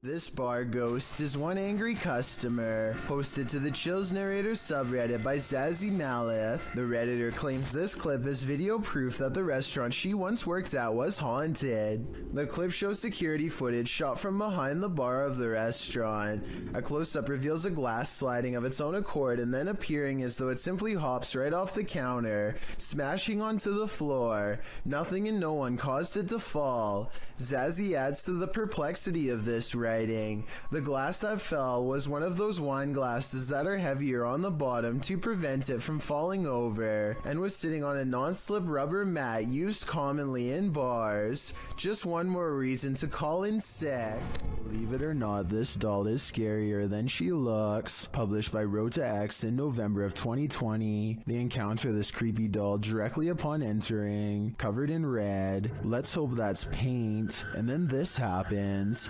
This bar ghost is one angry customer, posted to the Chills Narrator subreddit by Zazie Maleth. The redditor claims this clip is video proof that the restaurant she once worked at was haunted. The clip shows security footage shot from behind the bar of the restaurant. A close-up reveals a glass sliding of its own accord and then appearing as though it simply hops right off the counter, smashing onto the floor. Nothing and no one caused it to fall. Zazie adds to the perplexity of this writing. The glass that fell was one of those wine glasses that are heavier on the bottom to prevent it from falling over, and was sitting on a non-slip rubber mat used commonly in bars. Just one more reason to call in sick. Believe it or not, this doll is scarier than she looks. Published by Road to X in November of 2020. They encounter this creepy doll directly upon entering, covered in red. Let's hope that's paint. And then this happens.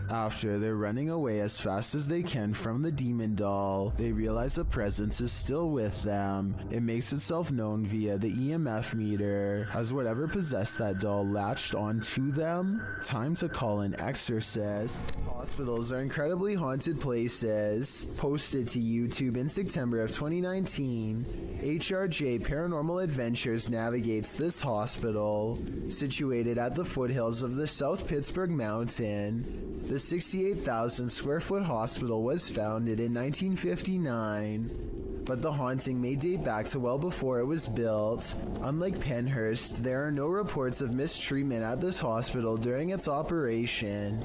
After they're running away as fast as they can from the demon doll, they realize the presence is still with them. It makes itself known via the EMF meter. Has whatever possessed that doll latched onto them? Time to call an exorcist. Hospitals are incredibly haunted places. Posted to YouTube in September of 2019, HRJ Paranormal Adventures navigates this hospital. Situated at the foothills of the South Pittsburgh Mountain, the 68,000 square foot hospital was founded in 1959. But the haunting may date back to well before it was built. Unlike Penhurst, there are no reports of mistreatment at this hospital during its operation.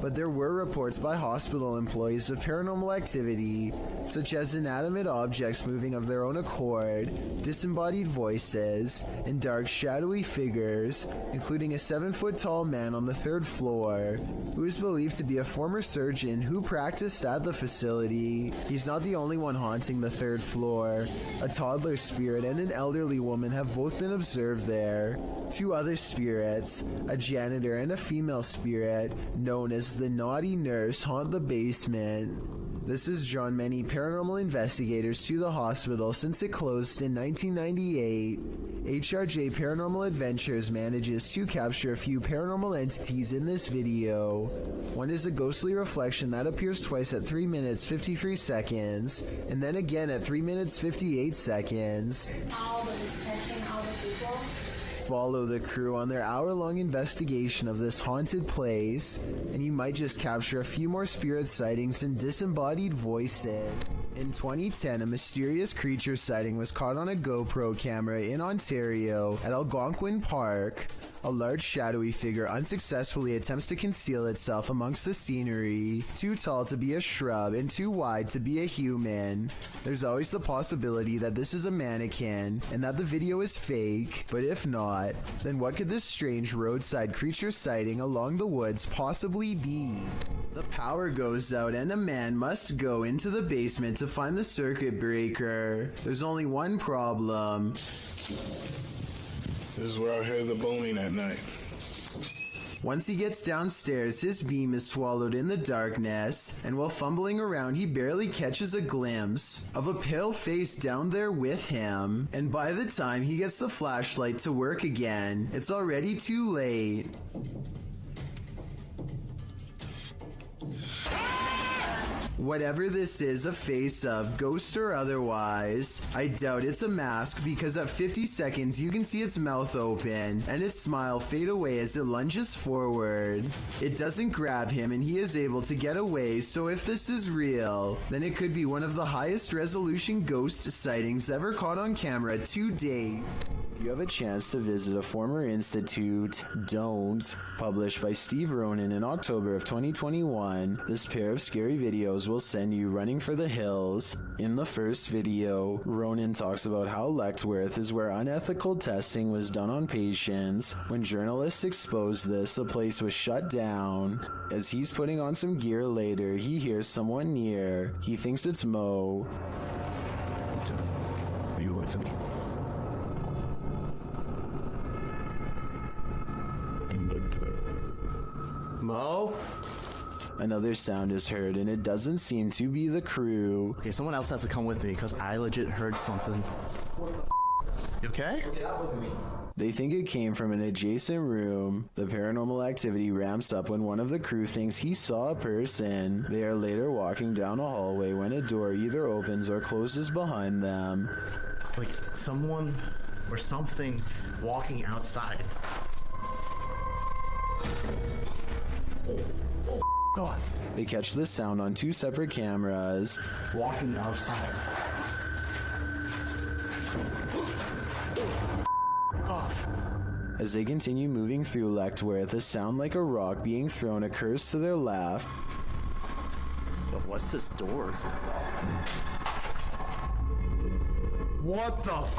But there were reports by hospital employees of paranormal activity, such as inanimate objects moving of their own accord, disembodied voices, and dark shadowy figures, including a 7-foot-tall man on the 3rd floor, who is believed to be a former surgeon who practiced at the facility. He's not the only one haunting the 3rd floor. A toddler spirit and an elderly woman have both been observed there. 2 other spirits, a janitor and a female spirit, known as the Naughty Nurse, haunt the basement. This has drawn many paranormal investigators to the hospital since it closed in 1998. HRJ Paranormal Adventures manages to capture a few paranormal entities in this video. One is a ghostly reflection that appears twice at 3 minutes 53 seconds, and then again at 3 minutes 58 seconds. Follow the crew on their hour-long investigation of this haunted place, and you might just capture a few more spirit sightings and disembodied voices. In 2010, a mysterious creature sighting was caught on a GoPro camera in Ontario at Algonquin Park. A large shadowy figure unsuccessfully attempts to conceal itself amongst the scenery, too tall to be a shrub and too wide to be a human. There's always the possibility that this is a mannequin and that the video is fake, but if not, then what could this strange roadside creature sighting along the woods possibly be? The power goes out and a man must go into the basement to find the circuit breaker. There's only one problem. This is where I hear the boning at night. Once he gets downstairs, his beam is swallowed in the darkness, and while fumbling around, he barely catches a glimpse of a pale face down there with him. And by the time he gets the flashlight to work again, it's already too late. Whatever this is a face of, ghost or otherwise, I doubt it's a mask because at 50 seconds you can see its mouth open and its smile fade away as it lunges forward. It doesn't grab him and he is able to get away, so if this is real, then it could be one of the highest resolution ghost sightings ever caught on camera to date. If you have a chance to visit a former institute, don't. Published by Steve Ronan in October of 2021, this pair of scary videos will send you running for the hills. In the first video, Ronan talks about how Lechtworth is where unethical testing was done on patients. When journalists exposed this, the place was shut down. As he's putting on some gear later, he hears someone near. He thinks it's Mo. Are you listening? Mo? Another sound is heard and it doesn't seem to be the crew. Okay, someone else has to come with me because I legit heard something. You okay? Okay, that wasn't me. They think it came from an adjacent room. The paranormal activity ramps up when one of the crew thinks he saw a person. They are later walking down a hallway when a door either opens or closes behind them. Like someone or something walking outside. God. They catch the sound on 2 separate cameras. Walking outside. As they continue moving through Lectworth, the sound like a rock being thrown occurs to their left. But what's this door? What the f?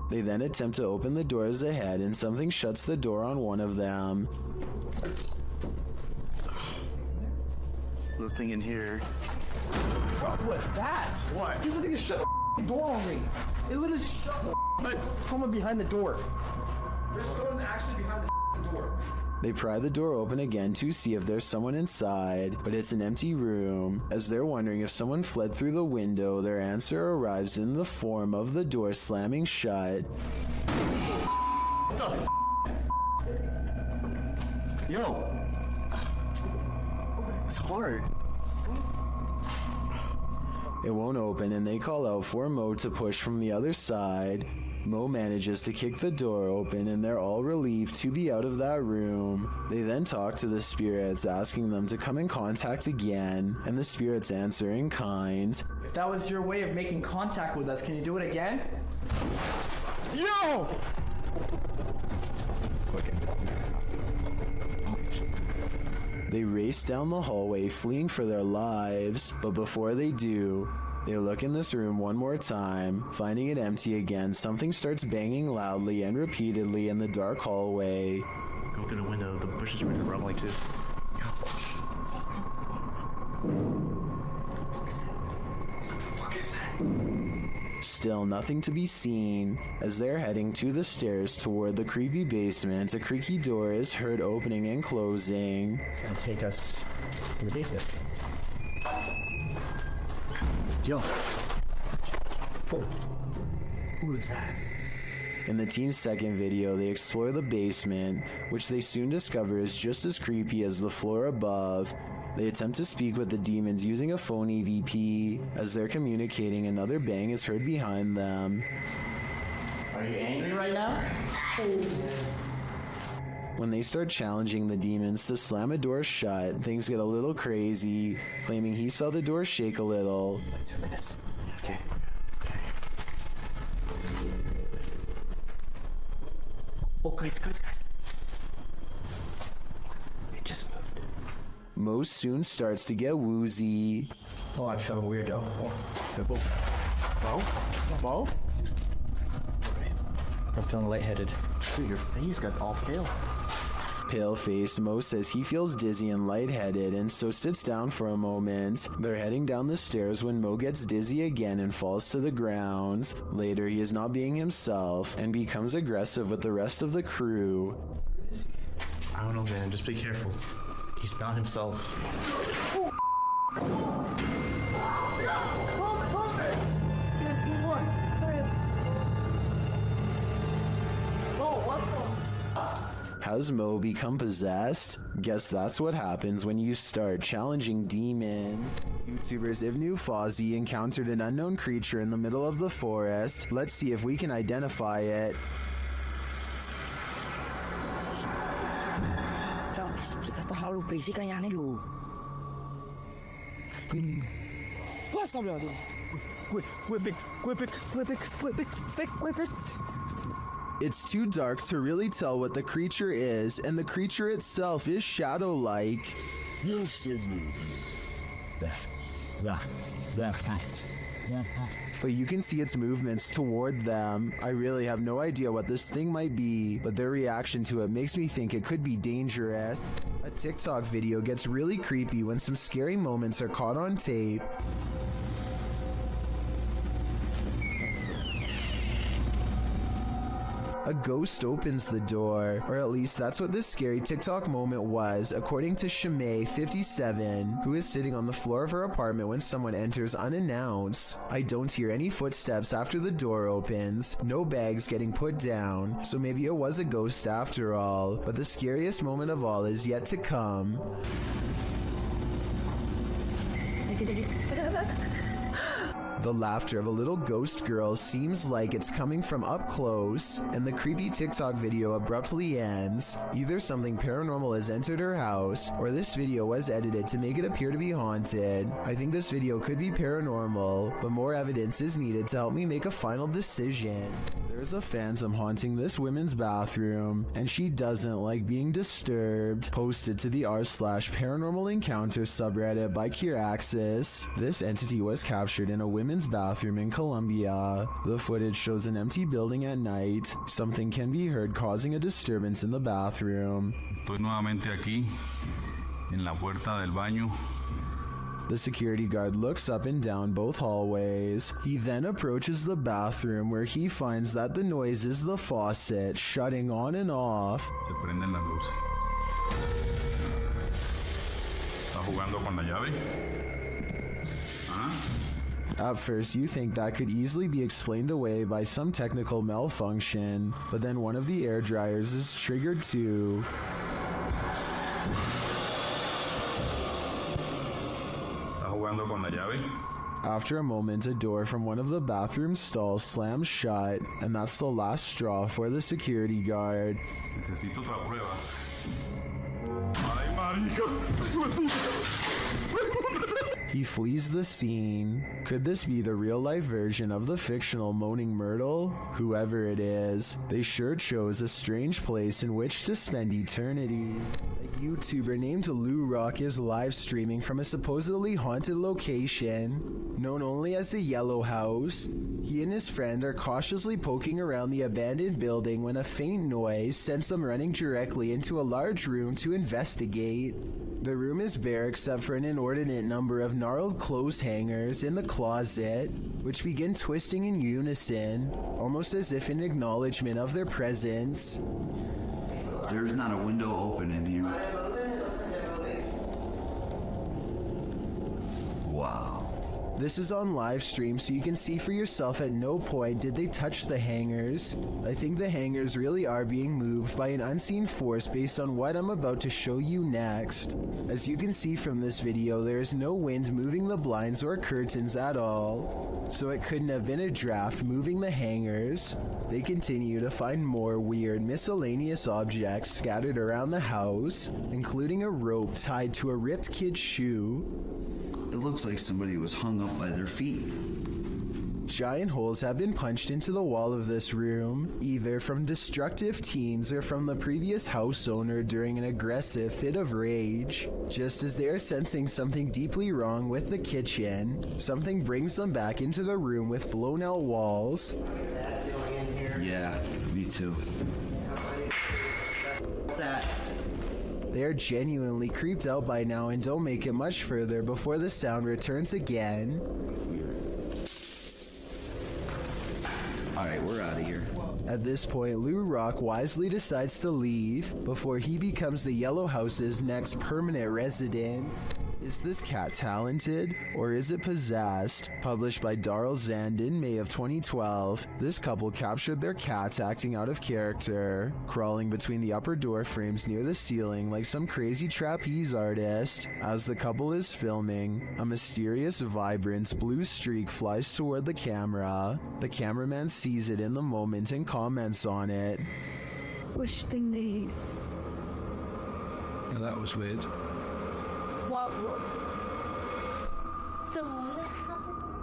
They then attempt to open the doors ahead and something shuts the door on one of them. Nothing in here. What was that? What? You literally shut the door on me. It literally shut the someone behind the door. There's someone actually behind the door. They pry the door open again to see if there's someone inside, but it's an empty room. As they're wondering if someone fled through the window, their answer arrives in the form of the door slamming shut. What the f? Yo. It's hard. It won't open and they call out for Mo to push from the other side. Mo manages to kick the door open and they're all relieved to be out of that room. They then talk to the spirits, asking them to come in contact again, and the spirits answer in kind. If that was your way of making contact with us, can you do it again? Yo! They race down the hallway, fleeing for their lives, but before they do, they look in this room one more time. Finding it empty again, something starts banging loudly and repeatedly in the dark hallway. Go through the window, the bushes are rumbling too. Still nothing to be seen. As they're heading to the stairs toward the creepy basement, a creaky door is heard opening and closing. It's gonna take us to the basement. Yo. Who is that? In the team's second video, they explore the basement, which they soon discover is just as creepy as the floor above. They attempt to speak with the demons using a phone EVP. As they're communicating, another bang is heard behind them. Are you angry right now? When they start challenging the demons to slam a door shut, things get a little crazy, claiming he saw the door shake a little. 2 minutes. Okay. Oh, guys. It just moved. Mo soon starts to get woozy. Oh, I feel weirdo. Bo? I'm feeling lightheaded. Dude, your face got all pale. Pale-faced, Mo says he feels dizzy and lightheaded and so sits down for a moment. They're heading down the stairs when Mo gets dizzy again and falls to the ground. Later, he is not being himself and becomes aggressive with the rest of the crew. I don't know, man. Just be careful. He's not himself. Has Mo become possessed? Guess that's what happens when you start challenging demons. YouTubers Ibnu Fawzi encountered an unknown creature in the middle of the forest. Let's see if we can identify it. It's too dark to really tell what the creature is, and the creature itself is shadow-like. But you can see its movements toward them. I really have no idea what this thing might be, but their reaction to it makes me think it could be dangerous. A TikTok video gets really creepy when some scary moments are caught on tape. A ghost opens the door, or at least that's what this scary TikTok moment was, according to Shimei 57, who is sitting on the floor of her apartment when someone enters unannounced. I don't hear any footsteps after the door opens, no bags getting put down, so maybe it was a ghost after all, but the scariest moment of all is yet to come. The laughter of a little ghost girl seems like it's coming from up close, and the creepy TikTok video abruptly ends. Either something paranormal has entered her house, or this video was edited to make it appear to be haunted. I think this video could be paranormal, but more evidence is needed to help me make a final decision. There's a phantom haunting this women's bathroom, and she doesn't like being disturbed. Posted to the r/paranormal encounter subreddit by Kiraxis. This entity was captured in a women's bathroom in Colombia. The footage shows an empty building at night. Something can be heard causing a disturbance in the bathroom. Estoy nuevamente aquí, en la puerta del baño. The security guard looks up and down both hallways. He then approaches the bathroom where he finds that the noise is the faucet shutting on and off. Se prenden las luces. ¿Está jugando con la llave? ¿Ah? At first, you think that could easily be explained away by some technical malfunction, but then one of the air dryers is triggered too. Con la llave. After a moment, a door from one of the bathroom stalls slams shut, and that's the last straw for the security guard. Necesito otra prueba. Ay, marica. He flees the scene. Could this be the real-life version of the fictional Moaning Myrtle? Whoever it is, they sure chose a strange place in which to spend eternity. A YouTuber named Lou Rock is live streaming from a supposedly haunted location, known only as the Yellow House. He and his friend are cautiously poking around the abandoned building when a faint noise sends them running directly into a large room to investigate. The room is bare except for an inordinate number of gnarled clothes hangers in the closet, which begin twisting in unison, almost as if in acknowledgement of their presence. There's not a window open in here. Wow. This is on live stream, so you can see for yourself at no point did they touch the hangers. I think the hangers really are being moved by an unseen force based on what I'm about to show you next. As you can see from this video, there is no wind moving the blinds or curtains at all, so it couldn't have been a draft moving the hangers. They continue to find more weird miscellaneous objects scattered around the house, including a rope tied to a ripped kid's shoe. It looks like somebody was hung up by their feet. Giant holes have been punched into the wall of this room, either from destructive teens or from the previous house owner during an aggressive fit of rage. Just as they are sensing something deeply wrong with the kitchen, something brings them back into the room with blown out walls. Yeah, me too. What's that? They are genuinely creeped out by now and don't make it much further before the sound returns again. Alright, we're out of here. At this point, Lou Rock wisely decides to leave before he becomes the Yellow House's next permanent resident. Is this cat talented, or is it possessed? Published by Darrell Zand in May of 2012, this couple captured their cat acting out of character, crawling between the upper door frames near the ceiling like some crazy trapeze artist. As the couple is filming, a mysterious, vibrant blue streak flies toward the camera. The cameraman sees it in the moment and comments on it. Wish thing they eat. Yeah, that was weird. What? So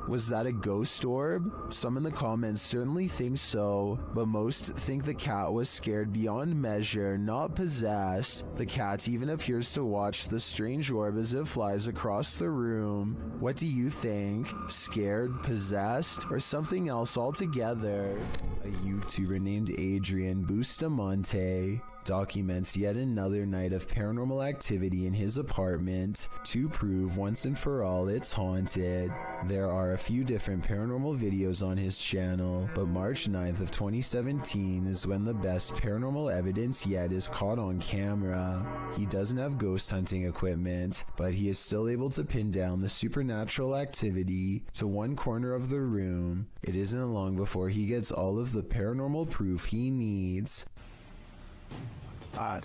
Was that a ghost orb? Some in the comments certainly think so, but most think the cat was scared beyond measure, not possessed. The cat even appears to watch the strange orb as it flies across the room. What do you think? Scared, possessed, or something else altogether? A YouTuber named Adrian Bustamante documents yet another night of paranormal activity in his apartment to prove once and for all it's haunted. There are a few different paranormal videos on his channel, but March 9th of 2017 is when the best paranormal evidence yet is caught on camera. He doesn't have ghost hunting equipment, but he is still able to pin down the supernatural activity to one corner of the room. It isn't long before he gets all of the paranormal proof he needs. Odd.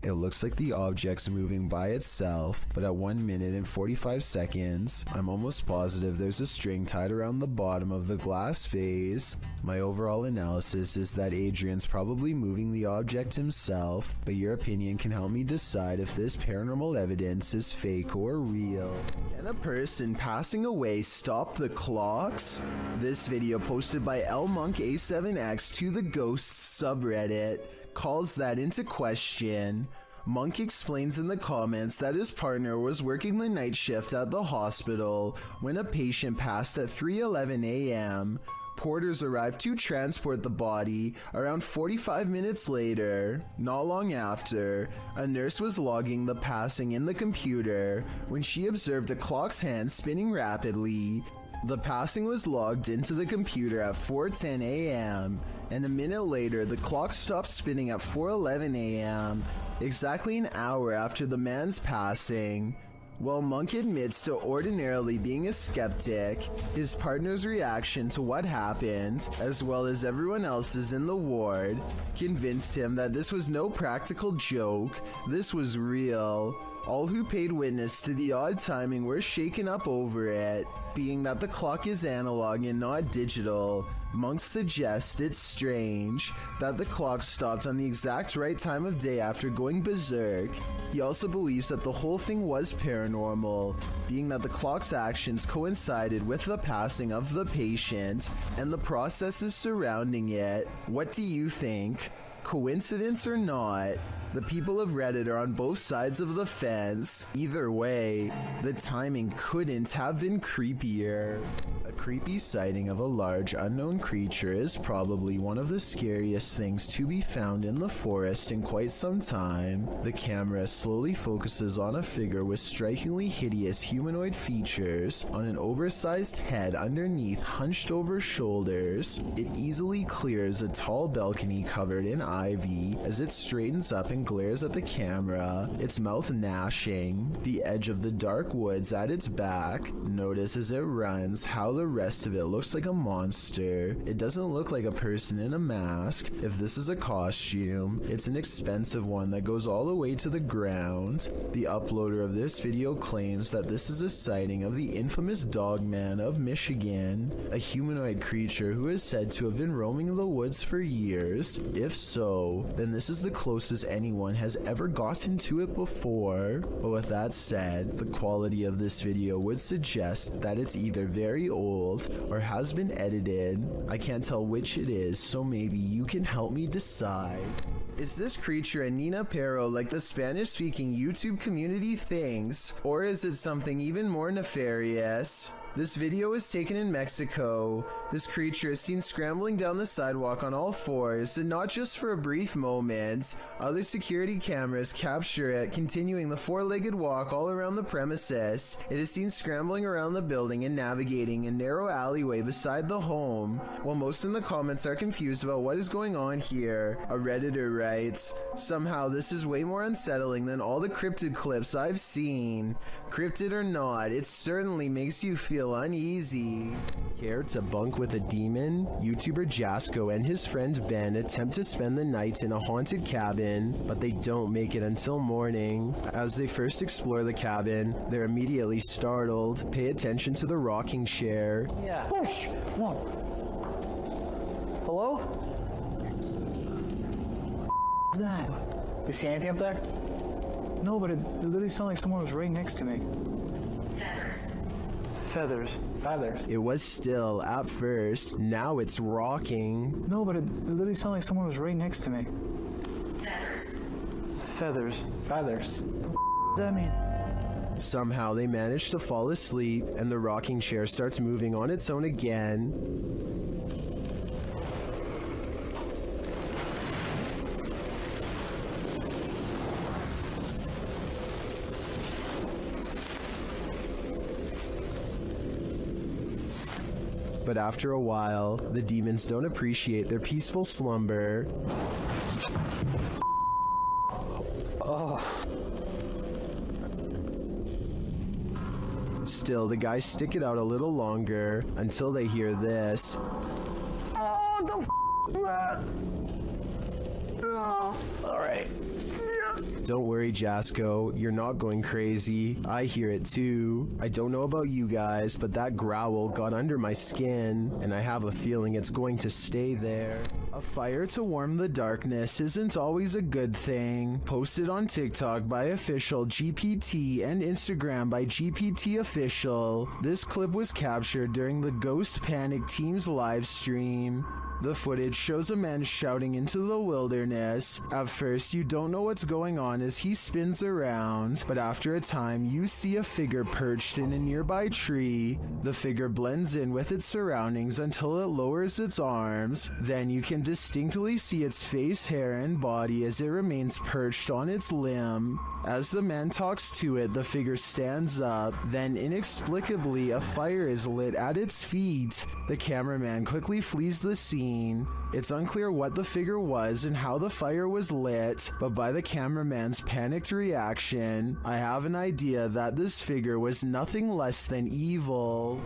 It looks like the object's moving by itself, but at 1 minute and 45 seconds, I'm almost positive there's a string tied around the bottom of the glass vase. My overall analysis is that Adrian's probably moving the object himself, but your opinion can help me decide if this paranormal evidence is fake or real. Can a person passing away stop the clocks? This video posted by LMonkA7X to the Ghosts subreddit calls that into question. Monk explains in the comments that his partner was working the night shift at the hospital when a patient passed at 3:11 a.m. Porters arrived to transport the body around 45 minutes later. Not long after, a nurse was logging the passing in the computer when she observed a clock's hand spinning rapidly. The passing was logged into the computer at 4:10 a.m. and a minute later the clock stopped spinning at 4:11 a.m., exactly an hour after the man's passing. While Monk admits to ordinarily being a skeptic, his partner's reaction to what happened, as well as everyone else's in the ward, convinced him that this was no practical joke, this was real. All who paid witness to the odd timing were shaken up over it, being that the clock is analog and not digital. Monks suggest it's strange that the clock stopped on the exact right time of day after going berserk. He also believes that the whole thing was paranormal, being that the clock's actions coincided with the passing of the patient and the processes surrounding it. What do you think? Coincidence or not? The people of Reddit are on both sides of the fence. Either way, the timing couldn't have been creepier. A creepy sighting of a large unknown creature is probably one of the scariest things to be found in the forest in quite some time. The camera slowly focuses on a figure with strikingly hideous humanoid features on an oversized head underneath hunched over shoulders. It easily clears a tall balcony covered in ivy as it straightens up and glares at the camera, its mouth gnashing. The edge of the dark woods at its back. Notice as it runs how the rest of it looks like a monster. It doesn't look like a person in a mask. If this is a costume, it's an expensive one that goes all the way to the ground. The uploader of this video claims that this is a sighting of the infamous Dogman of Michigan, a humanoid creature who is said to have been roaming the woods for years. If so, then this is the closest anyone has ever gotten to it before. But with that said, the quality of this video would suggest that it's either very old or has been edited. I can't tell which it is, so maybe you can help me decide. Is this creature a Nina Pero like the Spanish-speaking YouTube community thinks, or is it something even more nefarious? This video is taken in Mexico. This creature is seen scrambling down the sidewalk on all fours, and not just for a brief moment. Other security cameras capture it continuing the four-legged walk all around the premises. It is seen scrambling around the building and navigating a narrow alleyway beside the home. While most in the comments are confused about what is going on here, a Redditor writes, "Somehow this is way more unsettling than all the Crypted clips I've seen. Crypted or not, it certainly makes you feel uneasy." Care to bunk with a demon? YouTuber Jasko and his friend Ben attempt to spend the night in a haunted cabin, but they don't make it until morning. As they first explore the cabin, they're immediately startled. Pay attention to the rocking chair. Yeah. Push! One. Hello? What's that? Do you see anything up there? No, but it literally sounded like someone was right next to me. Feathers. Feathers. It was still at first, now it's rocking. No, but it literally sounded like someone was right next to me. Feathers. Feathers. What does that mean? Somehow they manage to fall asleep, and the rocking chair starts moving on its own again. But after a while, the demons don't appreciate their peaceful slumber. Still, the guys stick it out a little longer until they hear this. Alright. Don't worry, Jasco, you're not going crazy. I hear it too. I don't know about you guys, but that growl got under my skin, and I have a feeling it's going to stay there. A fire to warm the darkness isn't always a good thing. Posted on TikTok by official GPT and Instagram by GPT official. This clip was captured during the Ghost Panic team's live stream. The footage shows a man shouting into the wilderness. At first, you don't know what's going on as he spins around, but after a time, you see a figure perched in a nearby tree. The figure blends in with its surroundings until it lowers its arms. Then you can distinctly see its face, hair, and body as it remains perched on its limb. As the man talks to it, the figure stands up. Then inexplicably, a fire is lit at its feet. The cameraman quickly flees the scene. It's unclear what the figure was and how the fire was lit, but by the cameraman's panicked reaction, I have an idea that this figure was nothing less than evil.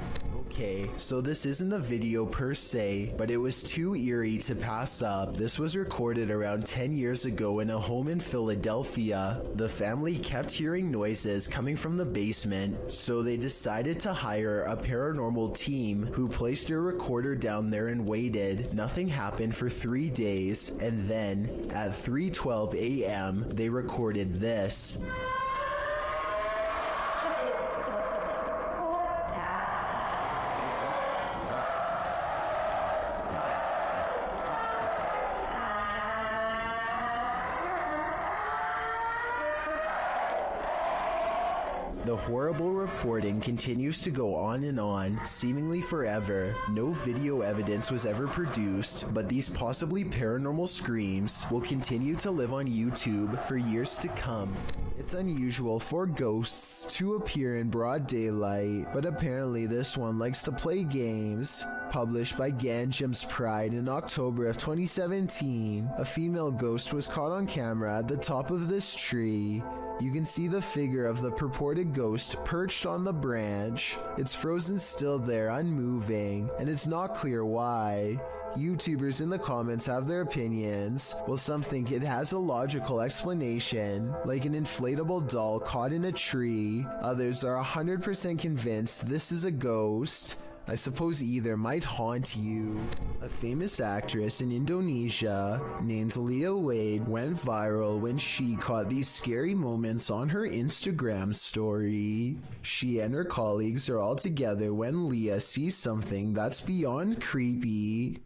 Okay, so this isn't a video per se, but it was too eerie to pass up. This was recorded around 10 years ago in a home in Philadelphia. The family kept hearing noises coming from the basement, so they decided to hire a paranormal team who placed a recorder down there and waited. Nothing happened for 3 days, and then at 3:12 a.m. they recorded this. The horrible recording continues to go on and on, seemingly forever. No video evidence was ever produced, but these possibly paranormal screams will continue to live on YouTube for years to come. It's unusual for ghosts to appear in broad daylight, but apparently this one likes to play games. Published by Ganjam's Pride in October of 2017, a female ghost was caught on camera at the top of this tree. You can see the figure of the purported ghost perched on the branch. It's frozen still there, unmoving, and it's not clear why. YouTubers in the comments have their opinions, while some think it has a logical explanation, like an inflatable doll caught in a tree. Others are 100% convinced this is a ghost. I suppose either might haunt you. A famous actress in Indonesia named Leah Wade went viral when she caught these scary moments on her Instagram story. She and her colleagues are all together when Leah sees something that's beyond creepy.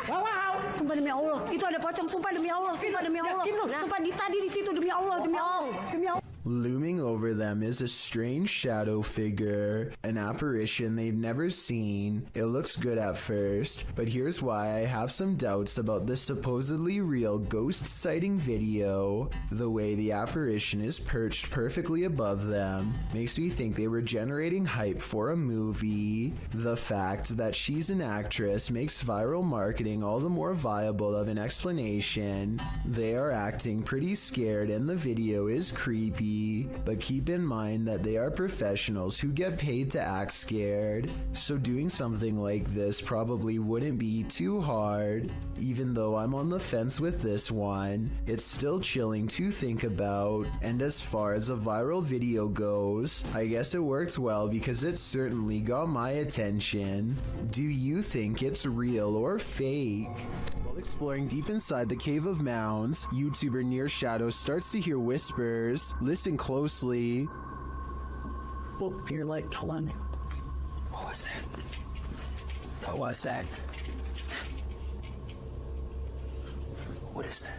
Wow, sumpah demi Allah. Itu ada pocong, sumpah demi Allah, sumpah demi Allah. Sumpah tadi di situ demi Allah, demi Allah, demi Allah. Looming over them is a strange shadow figure, an apparition they've never seen. It looks good at first, but here's why I have some doubts about this supposedly real ghost sighting video. The way the apparition is perched perfectly above them makes me think they were generating hype for a movie. The fact that she's an actress makes viral marketing all the more viable of an explanation. They are acting pretty scared and the video is creepy. But keep in mind that they are professionals who get paid to act scared, so doing something like this probably wouldn't be too hard. Even though I'm on the fence with this one, it's still chilling to think about. And as far as a viral video goes, I guess it worked well because it certainly got my attention. Do you think it's real or fake? Exploring deep inside the Cave of Mounds, YouTuber Near Shadow starts to hear whispers. Listen closely. Oh, you're late. Hold on. What was that? What was that? What is that?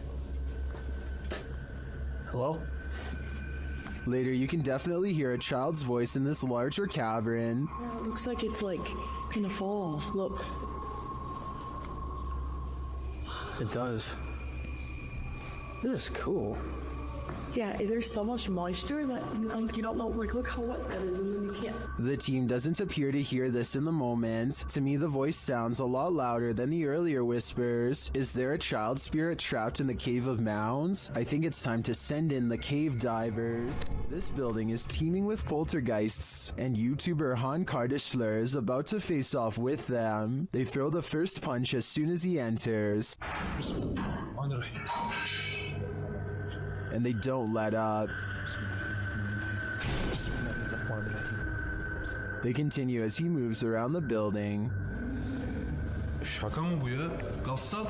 Hello? Later, you can definitely hear a child's voice in this larger cavern. It looks like it's like gonna fall. Look. It does. This is cool. Yeah, there's so much moisture that you don't know. Like, look how wet that is, and then you can't. The team doesn't appear to hear this in the moment. To me, the voice sounds a lot louder than the earlier whispers. Is there a child spirit trapped in the Cave of Mounds? I think it's time to send in the cave divers. This building is teeming with poltergeists, and YouTuber Han Kardashler is about to face off with them. They throw the first punch as soon as he enters, and they don't let up. They continue as he moves around the building. Şaka mı bu ya? Gassal.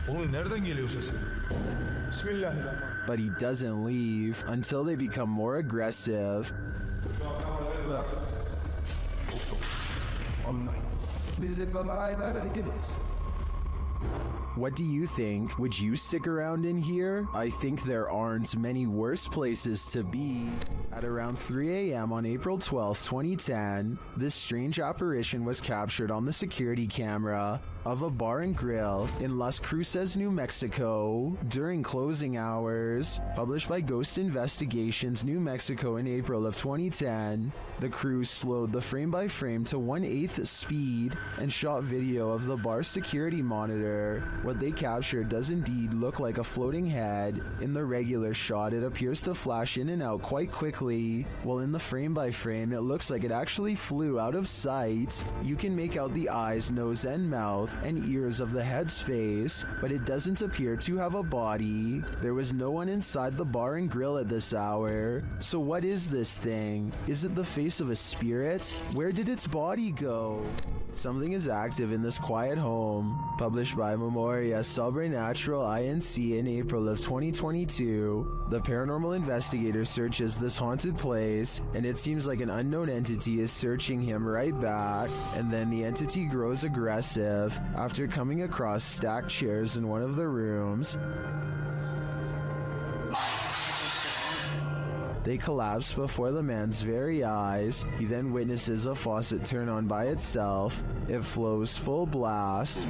Oğlum nereden geliyor ses? Bismillahirrahmanirrahim. But he doesn't leave until they become more aggressive. What do you think? Would you stick around in here? I think there aren't many worse places to be. At around 3 a.m. on April 12, 2010, this strange apparition was captured on the security camera of a bar and grill in Las Cruces, New Mexico during closing hours. Published by Ghost Investigations New Mexico in April of 2010, the crew slowed the frame-by-frame to 1/8 speed and shot video of the bar security monitor. What they captured does indeed look like a floating head. In the regular shot, it appears to flash in and out quite quickly, while in the frame-by-frame, it looks like it actually flew out of sight. You can make out the eyes, nose, and mouth and ears of the head's face, but it doesn't appear to have a body. There was no one inside the bar and grill at this hour. So what is this thing? Is it the face of a spirit? Where did its body go? Something is active in this quiet home. Published by Memoria Sobrenatural Inc. in April of 2022, the paranormal investigator searches this haunted place, and it seems like an unknown entity is searching him right back, and then the entity grows aggressive after coming across stacked chairs in one of the rooms. They collapse before the man's very eyes. He then witnesses a faucet turn on by itself. It flows full blast.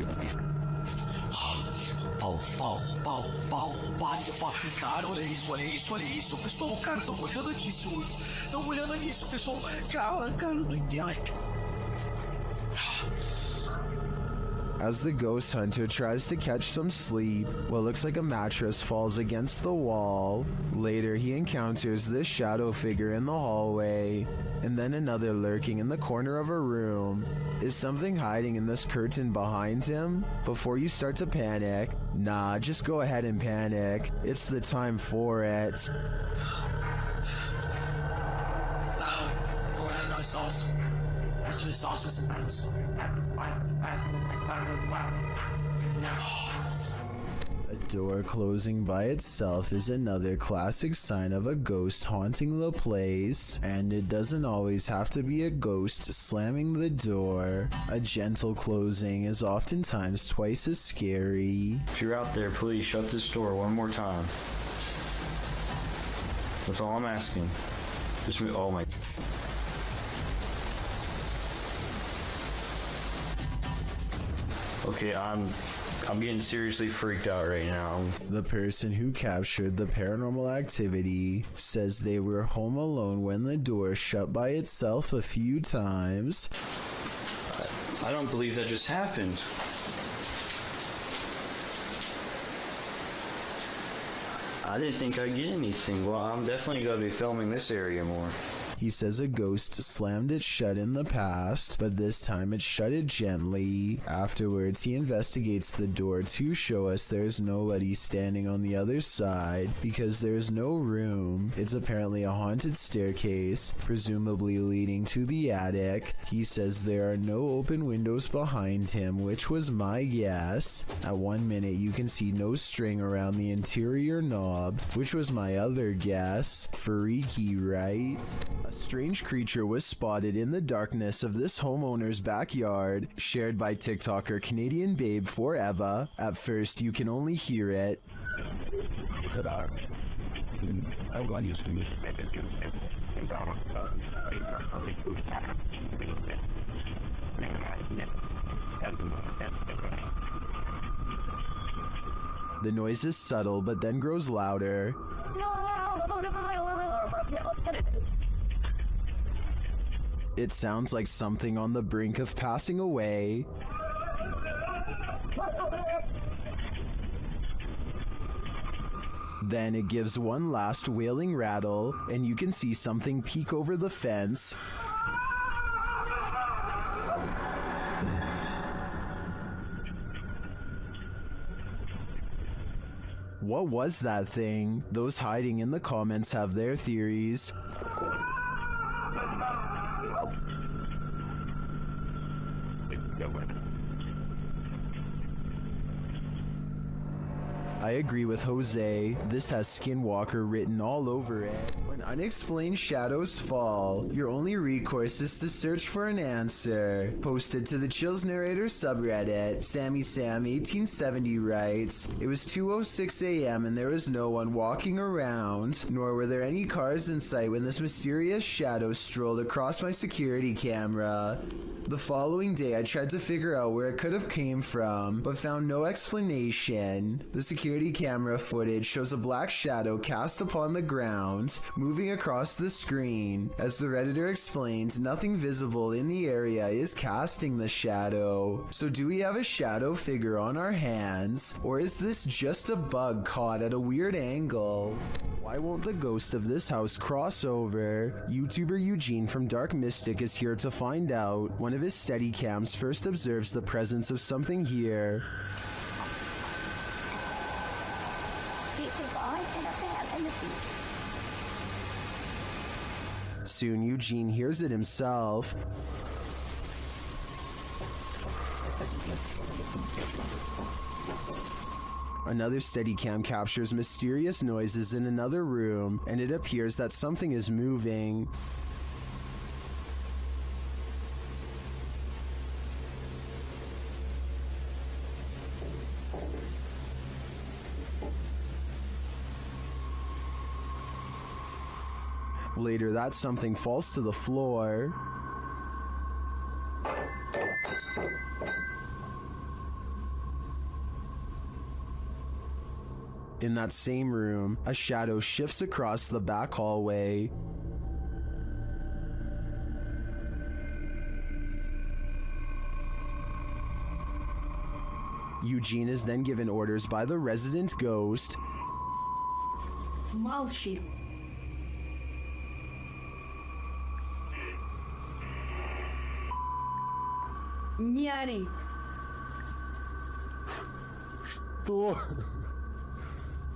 As the ghost hunter tries to catch some sleep, what looks like a mattress falls against the wall. Later, he encounters this shadow figure in the hallway, and then another lurking in the corner of a room. Is something hiding in this curtain behind him? Before you start to panic, nah, just go ahead and panic. It's the time for it. A door closing by itself is another classic sign of a ghost haunting the place, and it doesn't always have to be a ghost slamming the door. A gentle closing is oftentimes twice as scary. If you're out there, please shut this door one more time. That's all I'm asking. Just move. Oh my. Okay, I'm getting seriously freaked out right now. The person who captured the paranormal activity says they were home alone when the door shut by itself a few times. I don't believe that just happened. I didn't think I'd get anything. Well, I'm definitely going to be filming this area more. He says a ghost slammed it shut in the past, but this time it shut it gently. Afterwards, he investigates the door to show us there's nobody standing on the other side because there's no room. It's apparently a haunted staircase, presumably leading to the attic. He says there are no open windows behind him, which was my guess. At 1 minute, you can see no string around the interior knob, which was my other guess. Freaky, right? A strange creature was spotted in the darkness of this homeowner's backyard, shared by TikToker Canadian Babe Forever. At first, you can only hear it. The noise is subtle, but then grows louder. It sounds like something on the brink of passing away. Then it gives one last wailing rattle, and you can see something peek over the fence. What was that thing? Those hiding in the comments have their theories. I agree with Jose. This has Skinwalker written all over it. When unexplained shadows fall, your only recourse is to search for an answer. Posted to the Chills Narrator subreddit, Sammy Sam 1870 writes, "It was 2:06 a.m. and there was no one walking around, nor were there any cars in sight when this mysterious shadow strolled across my security camera. The following day, I tried to figure out where it could have came from, but found no explanation. The security camera footage shows a black shadow cast upon the ground, moving across the screen. As the Redditor explains, nothing visible in the area is casting the shadow. So do we have a shadow figure on our hands, or is this just a bug caught at a weird angle? Why won't the ghost of this house cross over?" YouTuber Eugene from Dark Mystic is here to find out. One of his Steadicams first observes the presence of something here. Soon Eugene hears it himself. Another Steadicam captures mysterious noises in another room, and it appears that something is moving. Later, that something falls to the floor. In that same room, a shadow shifts across the back hallway. Eugene is then given orders by the resident ghost. Malshi. Miari.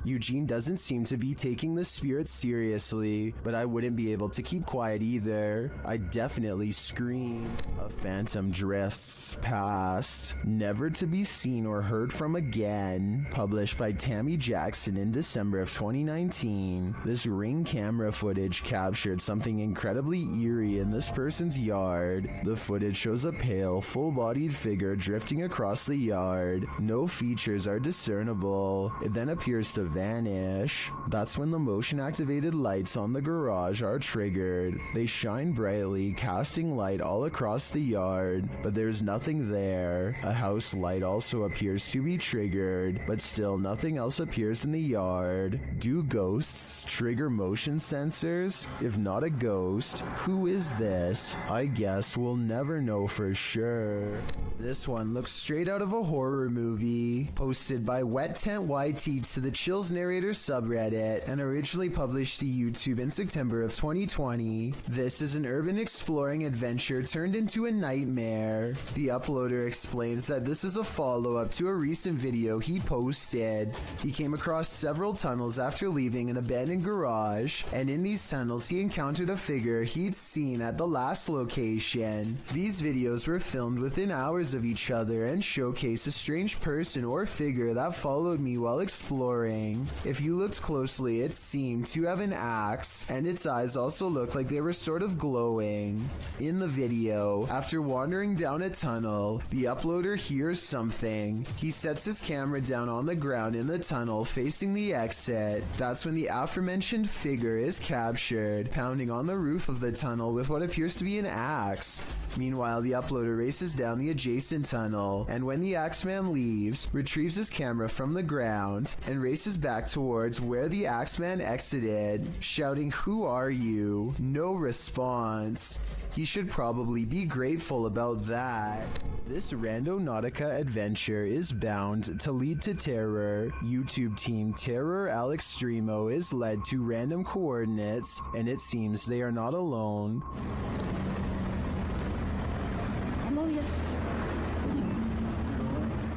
Eugene doesn't seem to be taking the spirit seriously, but I wouldn't be able to keep quiet either. I'd definitely scream. A phantom drifts past, never to be seen or heard from again. Published by Tammy Jackson in December of 2019. This Ring camera footage captured something incredibly eerie in this person's yard. The footage shows a pale, full-bodied figure drifting across the yard. No features are discernible. It then appears to vanish. That's when the motion-activated lights on the garage are triggered. They shine brightly, casting light all across the yard, but there's nothing there. A house light also appears to be triggered, but still nothing else appears in the yard. Do ghosts trigger motion sensors? If not a ghost, who is this? I guess we'll never know for sure. This one looks straight out of a horror movie. Posted by Wet Tent YT to the Chills Narrator subreddit and originally published to YouTube in September of 2020. This is an urban exploring adventure turned into a nightmare. The uploader explains that this is a follow-up to a recent video he posted. He came across several tunnels after leaving an abandoned garage, and in these tunnels he encountered a figure he'd seen at the last location. These videos were filmed within hours of each other and showcase a strange person or figure that followed me while exploring. something. If you looked closely, it seemed to have an axe, and its eyes also looked like they were sort of glowing. In the video, after wandering down a tunnel, the uploader hears something. He sets his camera down on the ground in the tunnel facing the exit. That's when the aforementioned figure is captured, pounding on the roof of the tunnel with what appears to be an axe. Meanwhile, the uploader races down the adjacent tunnel, and when the axeman leaves, retrieves his camera from the ground and races back towards where the axeman exited, shouting, "Who are you?" No response. He should probably be grateful about that. This Randonautica adventure is bound to lead to terror. YouTube team Terror Al Extremo is led to random coordinates, and it seems they are not alone.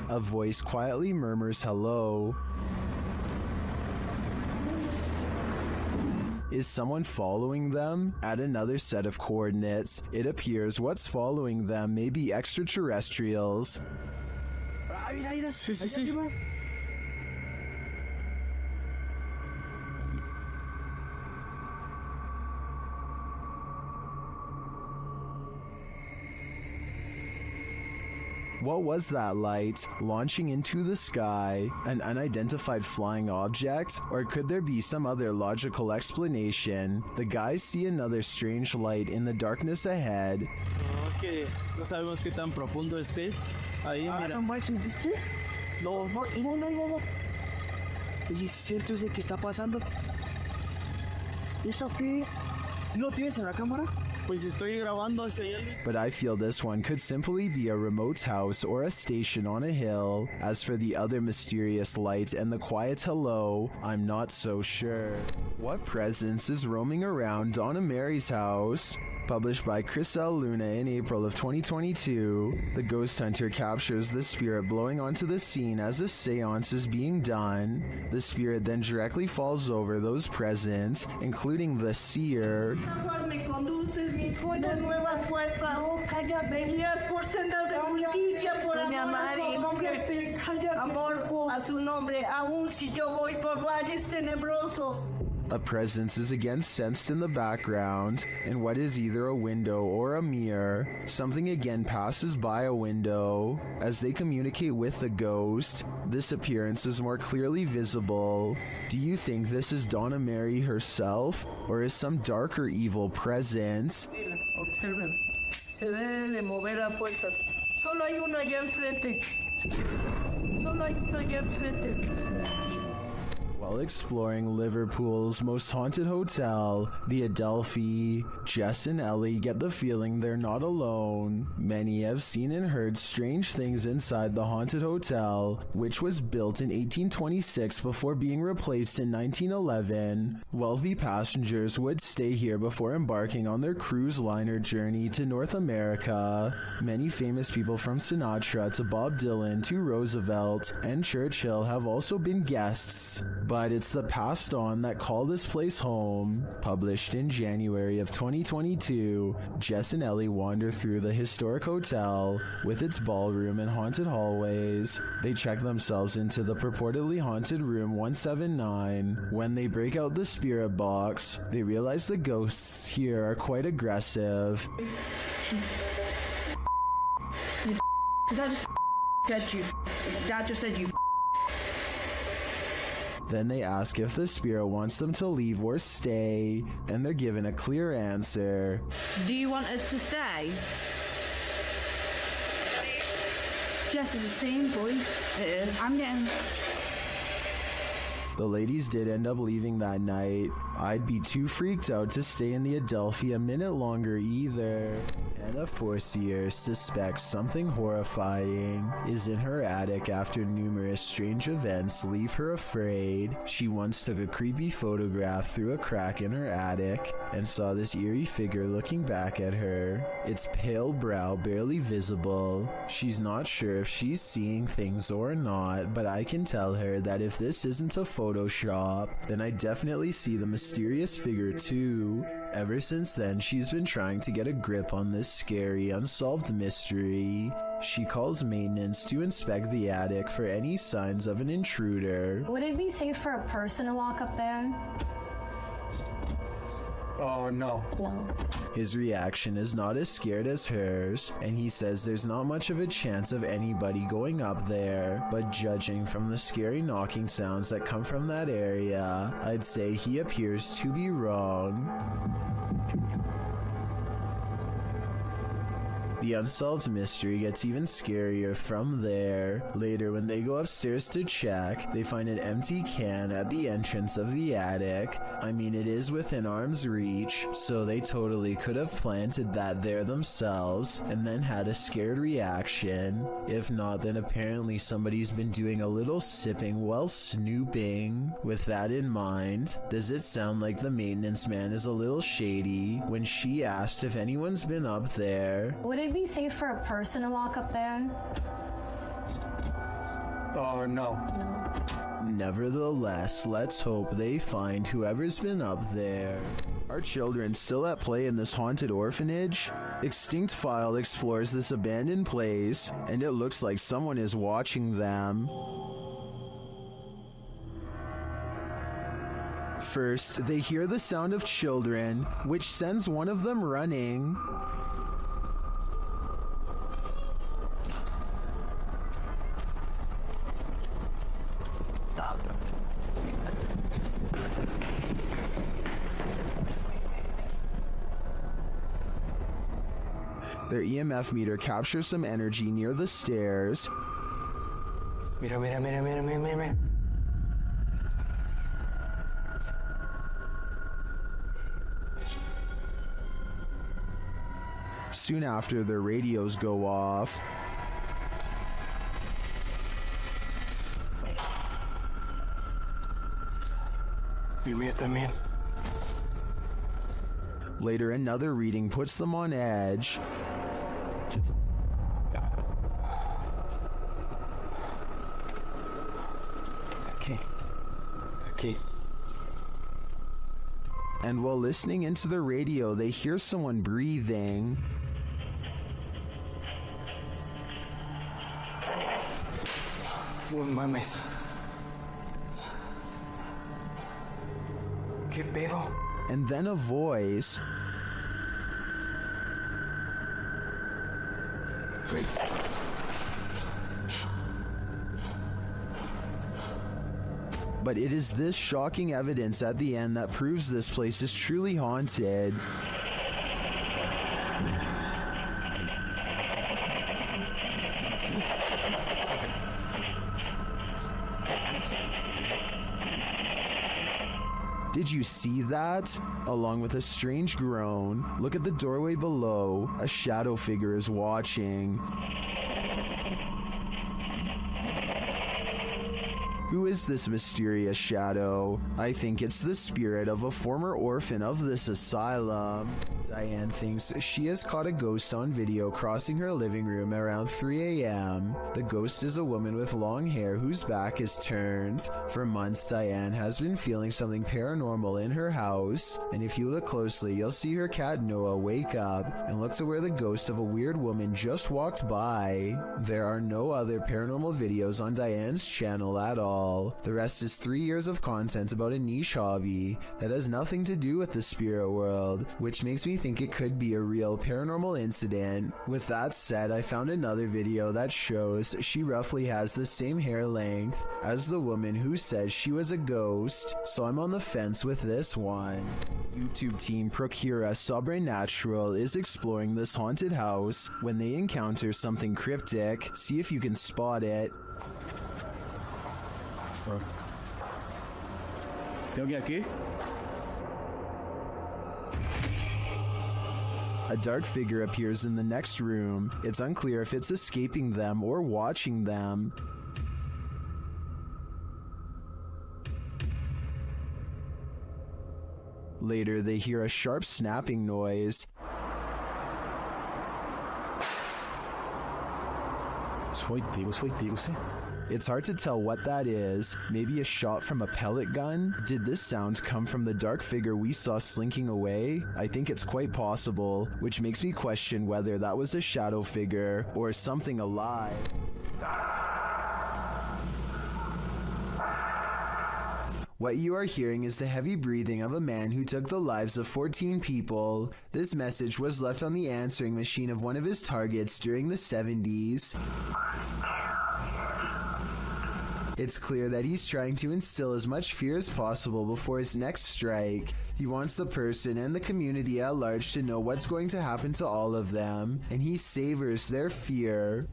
A voice quietly murmurs hello. Is someone following them? At another set of coordinates, it appears what's following them may be extraterrestrials. What was that light launching into the sky? An unidentified flying object? Or could there be some other logical explanation? The guys see another strange light in the darkness ahead. No, es que no sabemos qué tan profundo esté. Ahí, mira. No manches, ¿viste? No. Oye, ¿es cierto ese que está pasando? ¿Eso qué es? ¿Sí lo tienes en la cámara? Pues estoy grabando hacia allá. But I feel this one could simply be a remote house or a station on a hill. As for the other mysterious light and the quiet hello, I'm not so sure. What presence is roaming around Donna Mary's house? Published by Chris L. Luna in April of 2022, the ghost hunter captures the spirit blowing onto the scene as a seance is being done. The spirit then directly falls over those present, including the seer. A presence is again sensed in the background, in what is either a window or a mirror. Something again passes by a window. As they communicate with the ghost, this appearance is more clearly visible. Do you think this is Donna Mary herself, or is some darker evil present? Observen, se debe de mover a fuerzas. Solo hay uno allá enfrente. Solo hay uno allá enfrente. While exploring Liverpool's most haunted hotel, the Adelphi, Jess and Ellie get the feeling they're not alone. Many have seen and heard strange things inside the haunted hotel, which was built in 1826 before being replaced in 1911. Wealthy passengers would stay here before embarking on their cruise liner journey to North America. Many famous people from Sinatra to Bob Dylan to Roosevelt and Churchill have also been guests. But it's the passed on that call this place home. Published in January of 2022, Jess and Ellie wander through the historic hotel with its ballroom and haunted hallways. They check themselves into the purportedly haunted room 179. When they break out the spirit box, they realize the ghosts here are quite aggressive. That just said you. That just said you. Then they ask if the spirit wants them to leave or stay, and they're given a clear answer. Do you want us to stay? Jess is the same voice. It is. I'm getting... The ladies did end up leaving that night. I'd be too freaked out to stay in the Adelphi a minute longer either. Anna Forcier suspects something horrifying is in her attic after numerous strange events leave her afraid. She once took a creepy photograph through a crack in her attic and saw this eerie figure looking back at her, its pale brow barely visible. She's not sure if she's seeing things or not, but I can tell her that if this isn't a Photoshop, then I definitely see the mysterious figure too. Ever since then, she's been trying to get a grip on this scary, unsolved mystery. She calls maintenance to inspect the attic for any signs of an intruder. Would it be safe for a person to walk up there? Oh, no. No. His reaction is not as scared as hers, and he says there's not much of a chance of anybody going up there, but judging from the scary knocking sounds that come from that area, I'd say he appears to be wrong. The unsolved mystery gets even scarier from there. Later, when they go upstairs to check, they find an empty can at the entrance of the attic. I mean, it is within arm's reach, so they totally could have planted that there themselves and then had a scared reaction. If not, then apparently somebody's been doing a little sipping while snooping. With that in mind, does it sound like the maintenance man is a little shady when she asked if anyone's been up there? Would it be safe for a person to walk up there? Oh, no. No. Nevertheless, let's hope they find whoever's been up there. Are children still at play in this haunted orphanage? Extinct File explores this abandoned place, and it looks like someone is watching them. First, they hear the sound of children, which sends one of them running. Their EMF meter captures some energy near the stairs. Mira, mira, mira, mira, mira, mira. Soon after, their radios go off. Mira también. Later, another reading puts them on edge. Okay. And while listening into the radio, they hear someone breathing. No mames. ¿Qué pedo? And then a voice. Wait. But it is this shocking evidence at the end that proves this place is truly haunted. Did you see that? Along with a strange groan, look at the doorway below. A shadow figure is watching. Who is this mysterious shadow? I think it's the spirit of a former orphan of this asylum. Diane thinks she has caught a ghost on video crossing her living room around 3 a.m. The ghost is a woman with long hair whose back is turned. For months, Diane has been feeling something paranormal in her house, and if you look closely, you'll see her cat Noah wake up and look to where the ghost of a weird woman just walked by. There are no other paranormal videos on Diane's channel at all. The rest is 3 years of content about a niche hobby that has nothing to do with the spirit world, which makes me think it could be a real paranormal incident. With that said, I found another video that shows she roughly has the same hair length as the woman who says she was a ghost, so I'm on the fence with this one. YouTube team Procura Sobrenatural is exploring this haunted house when they encounter something cryptic. See if you can spot it. ¿Tengo que ir aquí? A dark figure appears in the next room. It's unclear if it's escaping them or watching them. Later, they hear a sharp snapping noise. It's hard to tell what that is. Maybe a shot from a pellet gun? Did this sound come from the dark figure we saw slinking away? I think it's quite possible, which makes me question whether that was a shadow figure or something alive. What you are hearing is the heavy breathing of a man who took the lives of 14 people. This message was left on the answering machine of one of his targets during the 70s. It's clear that he's trying to instill as much fear as possible before his next strike. He wants the person and the community at large to know what's going to happen to all of them, and he savors their fear.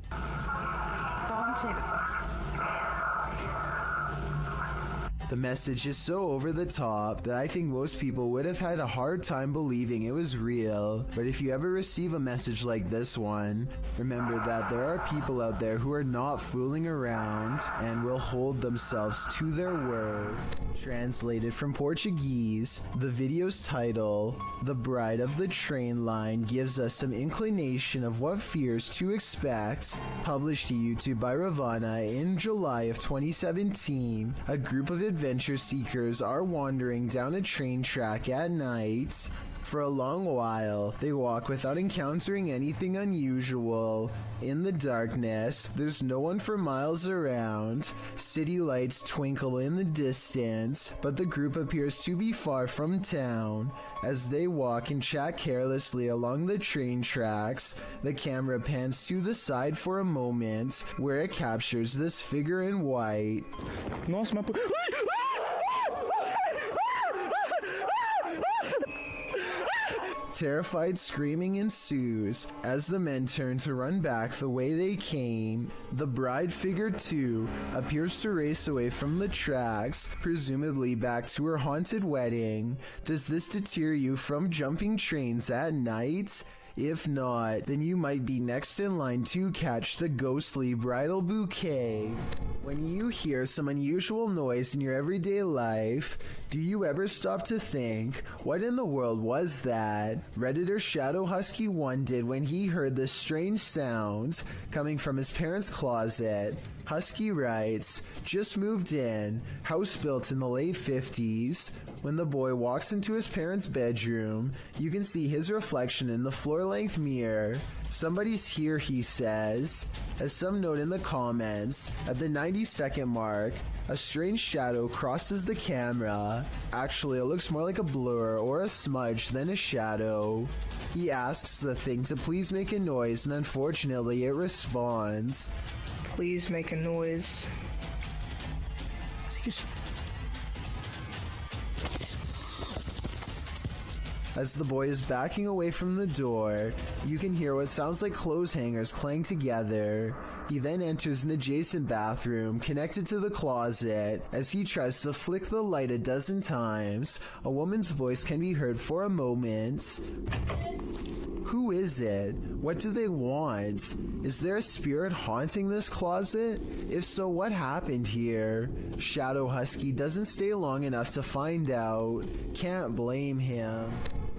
The message is so over the top that I think most people would have had a hard time believing it was real. But if you ever receive a message like this one, remember that there are people out there who are not fooling around and will hold themselves to their word. Translated from Portuguese, the video's title, The Bride of the Train Line, gives us some inclination of what fears to expect. Published to YouTube by Ravana in July of 2017, a group of adventure seekers are wandering down a train track at night. For a long while, they walk without encountering anything unusual. In the darkness, there's no one for miles around. City lights twinkle in the distance, but the group appears to be far from town. As they walk and chat carelessly along the train tracks, the camera pans to the side for a moment, where it captures this figure in white. Nossa, mas... Terrified screaming ensues as the men turn to run back the way they came. The bride figure, too, appears to race away from the tracks, presumably back to her haunted wedding. Does this deter you from jumping trains at night? If not, then you might be next in line to catch the ghostly bridal bouquet. When you hear some unusual noise in your everyday life, do you ever stop to think, what in the world was that? Redditor Shadow Husky 1 did when he heard this strange sound coming from his parents' closet. Husky writes, just moved in, house built in the late 50s. When the boy walks into his parents' bedroom, you can see his reflection in the floor-length mirror. Somebody's here, he says. As some note in the comments, at the 90-second mark, a strange shadow crosses the camera. Actually, it looks more like a blur or a smudge than a shadow. He asks the thing to please make a noise, and unfortunately, it responds. Please make a noise. Excuse me. As the boy is backing away from the door, you can hear what sounds like clothes hangers clang together. He then enters an adjacent bathroom connected to the closet. As he tries to flick the light a dozen times, a woman's voice can be heard for a moment. Who is it? What do they want? Is there a spirit haunting this closet? If so, what happened here? Shadow Husky doesn't stay long enough to find out. Can't blame him.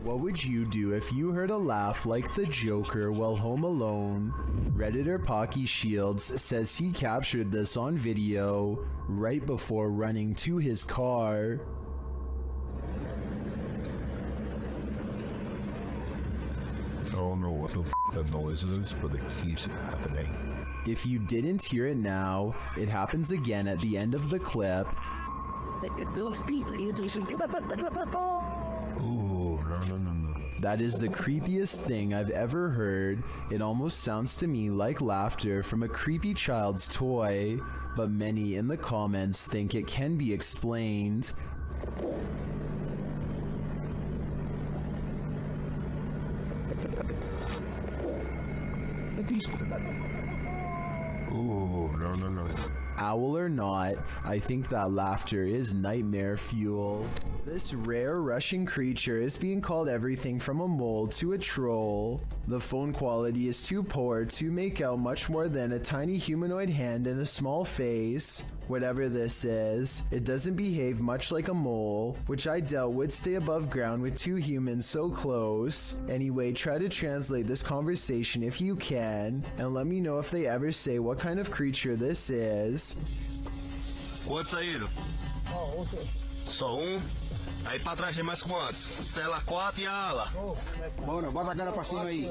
What would you do if you heard a laugh like the Joker while home alone? Redditor Pocky Shields says he captured this on video right before running to his car. I don't know what the that noise is, but it keeps happening. If you didn't hear it now, it happens again at the end of the clip. Ooh, no. That is the creepiest thing I've ever heard. It almost sounds to me like laughter from a creepy child's toy, but many in the comments think it can be explained. Ooh, no. Owl or not, I think that laughter is nightmare fuel. This rare Russian creature is being called everything from a mole to a troll. The phone quality is too poor to make out much more than a tiny humanoid hand and a small face. Whatever this is, it doesn't behave much like a mole, which I doubt would stay above ground with two humans so close. Anyway, try to translate this conversation if you can, and let me know if they ever say what kind of creature this is. Quantos saíram? Só Aí pra trás tem mais quantos? Cela 4 e a ala. Bora, bota a cara pra cima aí.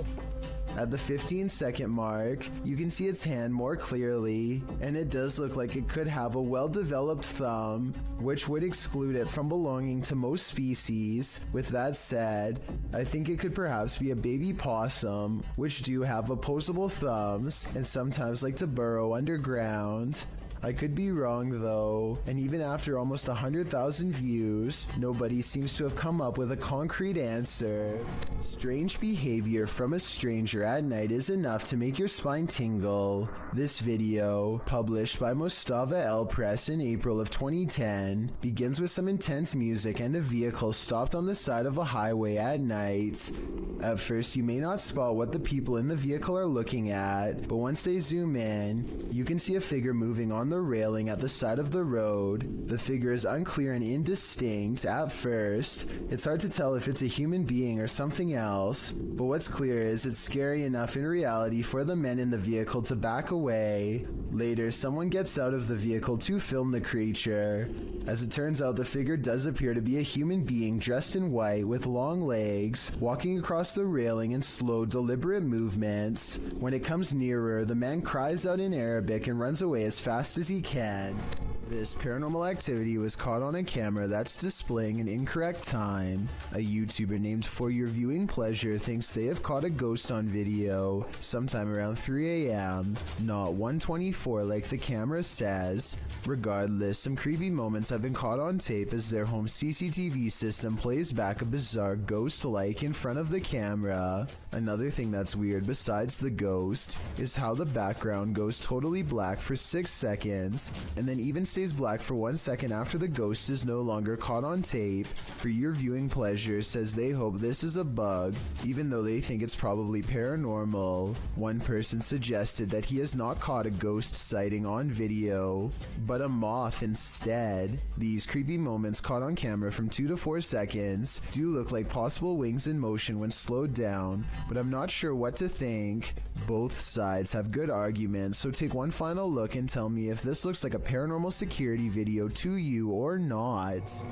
At the 15-second mark, you can see its hand more clearly, and it does look like it could have a well-developed thumb, which would exclude it from belonging to most species. With that said, I think it could perhaps be a baby possum, which do have opposable thumbs and sometimes like to burrow underground. I could be wrong though, and even after almost 100,000 views, nobody seems to have come up with a concrete answer. Strange behavior from a stranger at night is enough to make your spine tingle. This video, published by Mostava El Press in April of 2010, begins with some intense music and a vehicle stopped on the side of a highway at night. At first, you may not spot what the people in the vehicle are looking at, but once they zoom in, you can see a figure moving on the railing at the side of the road. The figure is unclear and indistinct at first. It's hard to tell if it's a human being or something else, but what's clear is it's scary enough in reality for the men in the vehicle to back away. Later, someone gets out of the vehicle to film the creature. As it turns out, the figure does appear to be a human being dressed in white with long legs, walking across the railing in slow, deliberate movements. When it comes nearer, the man cries out in Arabic and runs away as fast as he can. This paranormal activity was caught on a camera that's displaying an incorrect time. A YouTuber named For Your Viewing Pleasure thinks they have caught a ghost on video sometime around 3 a.m., not 1:24 like the camera says. Regardless, some creepy moments have been caught on tape as their home CCTV system plays back a bizarre ghost-like in front of the camera. Another thing that's weird besides the ghost is how the background goes totally black for 6 seconds and then even stays black for 1 second after the ghost is no longer caught on tape. For Your Viewing Pleasure says they hope this is a bug, even though they think it's probably paranormal. One person suggested that he has not caught a ghost sighting on video, but a moth instead. These creepy moments caught on camera from 2 to 4 seconds do look like possible wings in motion when slowed down, but I'm not sure what to think. Both sides have good arguments, so take one final look and tell me if this looks like a paranormal security video to you or not.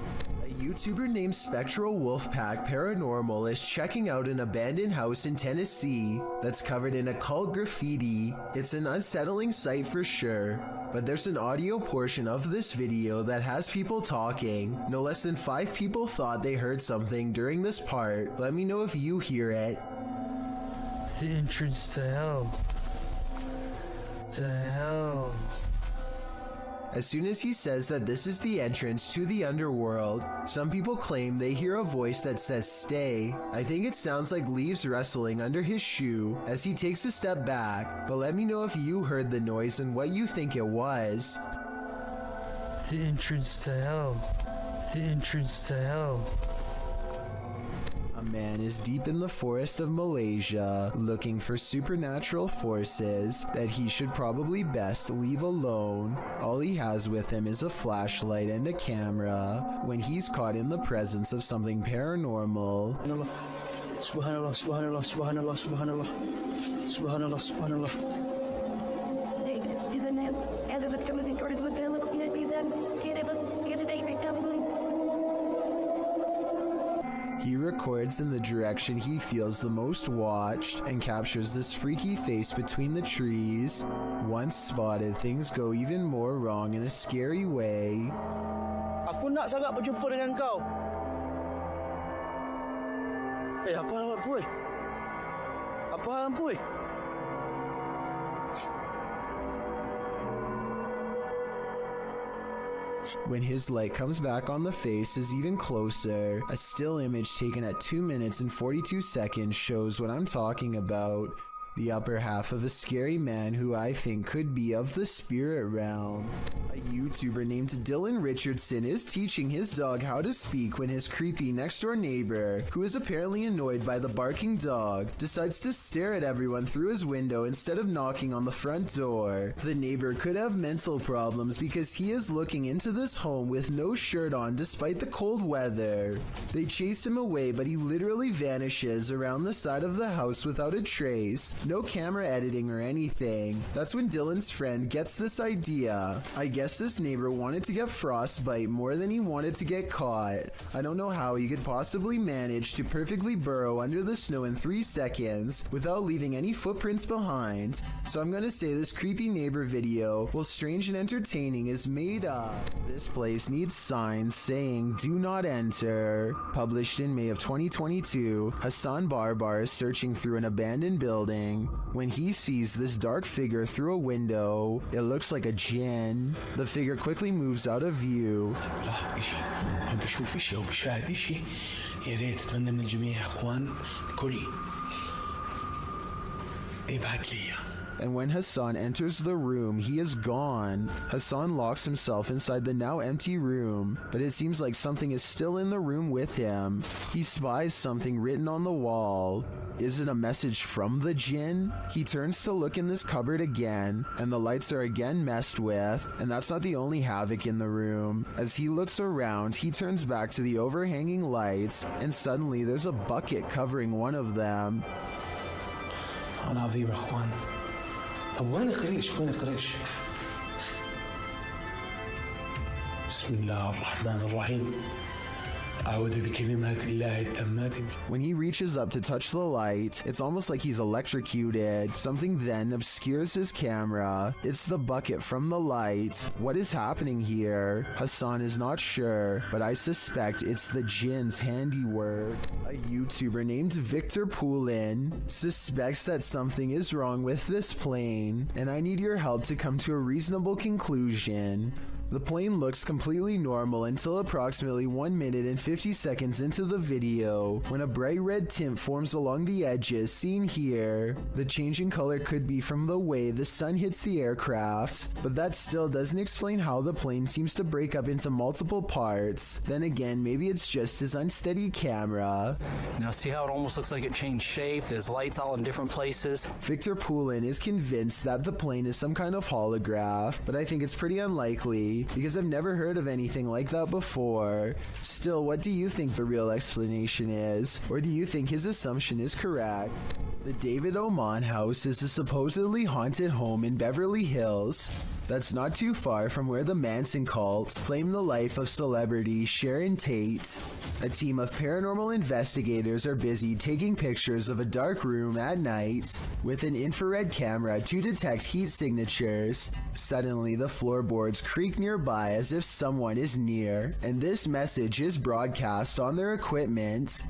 A YouTuber named Spectral Wolfpack Paranormal is checking out an abandoned house in Tennessee that's covered in occult graffiti. It's an unsettling sight for sure, but there's an audio portion of this video that has people talking. No less than 5 people thought they heard something during this part. Let me know if you hear it. The entrance to hell. To hell. As soon as he says that this is the entrance to the underworld, some people claim they hear a voice that says stay. I think it sounds like leaves rustling under his shoe as he takes a step back, but let me know if you heard the noise and what you think it was. The entrance to hell. The entrance to hell. A man is deep in the forest of Malaysia looking for supernatural forces that he should probably best leave alone. All he has with him is a flashlight and a camera when he's caught in the presence of something paranormal. Subhanallah, subhanallah, subhanallah, subhanallah, subhanallah, subhanallah. He records in the direction he feels the most watched and captures this freaky face between the trees. Once spotted, things go even more wrong in a scary way. Aku nak sangat berjumpa dengan kau. Apa hal puy? Apa hal puy? When his light comes back on the face is even closer. A still image taken at 2 minutes and 42 seconds shows what I'm talking about. The upper half of a scary man who I think could be of the spirit realm. A YouTuber named Dylan Richardson is teaching his dog how to speak when his creepy next-door neighbor, who is apparently annoyed by the barking dog, decides to stare at everyone through his window instead of knocking on the front door. The neighbor could have mental problems because he is looking into this home with no shirt on despite the cold weather. They chase him away, but he literally vanishes around the side of the house without a trace. No camera editing or anything. That's when Dylan's friend gets this idea. I guess this neighbor wanted to get frostbite more than he wanted to get caught. I don't know how he could possibly manage to perfectly burrow under the snow in 3 seconds without leaving any footprints behind. So I'm gonna say this creepy neighbor video, while strange and entertaining, is made up. This place needs signs saying "Do not enter." Published in May of 2022, Hassan Barbar is searching through an abandoned building when he sees this dark figure through a window. It looks like a Jinn. The figure quickly moves out of view. بشوف اشي او بشاهد اشي يا ريت اتمنى من الجميع يا اخوان كل ابعت لي. And when Hassan enters the room, he is gone. Hassan locks himself inside the now empty room, but it seems like something is still in the room with him. He spies something written on the wall. Is it a message from the Jinn? He turns to look in this cupboard again, and the lights are again messed with, and that's not the only havoc in the room. As he looks around, he turns back to the overhanging lights, and suddenly there's a bucket covering one of them. أنا عظيم يا أخوان. طب وين قريش؟ وين قريش؟ بسم الله الرحمن الرحيم. When he reaches up to touch the light, it's almost like he's electrocuted. Something then obscures his camera. It's the bucket from the light. What is happening here? Hassan is not sure, but I suspect it's the Jinn's handiwork. A YouTuber named Victor Poulin suspects that something is wrong with this plane, and I need your help to come to a reasonable conclusion. The plane looks completely normal until approximately 1 minute and 50 seconds into the video, when a bright red tint forms along the edges seen here. The change in color could be from the way the sun hits the aircraft, but that still doesn't explain how the plane seems to break up into multiple parts. Then again, maybe it's just his unsteady camera. Now see how it almost looks like it changed shape? There's lights all in different places. Victor Poulin is convinced that the plane is some kind of holograph, but I think it's pretty unlikely, because I've never heard of anything like that before. Still, what do you think the real explanation is? Or do you think his assumption is correct? The David Oman house is a supposedly haunted home in Beverly Hills that's not too far from where the Manson cult claimed the life of celebrity Sharon Tate. A team of paranormal investigators are busy taking pictures of a dark room at night with an infrared camera to detect heat signatures. Suddenly, the floorboards creak nearby as if someone is near, and this message is broadcast on their equipment.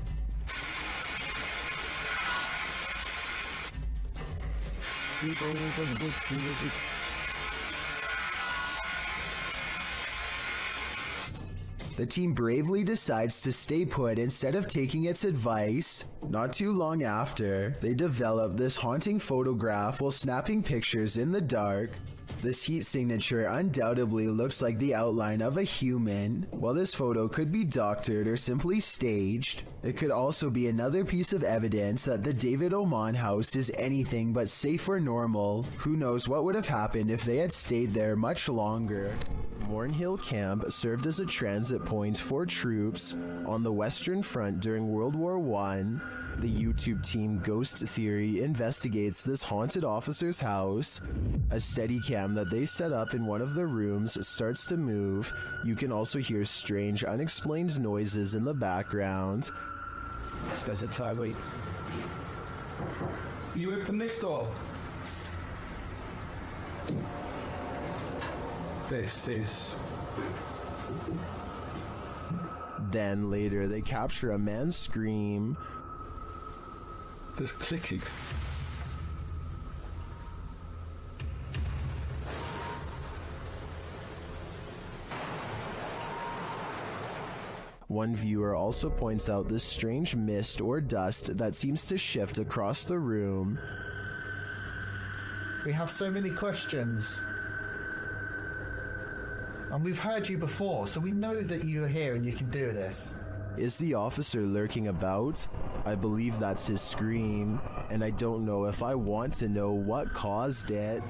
The team bravely decides to stay put instead of taking its advice. Not too long after, they develop this haunting photograph while snapping pictures in the dark. This heat signature undoubtedly looks like the outline of a human. While this photo could be doctored or simply staged, it could also be another piece of evidence that the David Oman house is anything but safe or normal. Who knows what would have happened if they had stayed there much longer. Mornhill Camp served as a transit point for troops on the Western Front during World War I. The YouTube team Ghost Theory investigates this haunted officer's house. A Steadicam that they set up in one of the rooms starts to move. You can also hear strange, unexplained noises in the background. This guy's a tyrant. You open this door. This is... Then later they capture a man's scream. There's clicking. One viewer also points out this strange mist or dust that seems to shift across the room. We have so many questions. And we've heard you before, so we know that you're here and you can do this. Is the officer lurking about? I believe that's his scream, and I don't know if I want to know what caused it.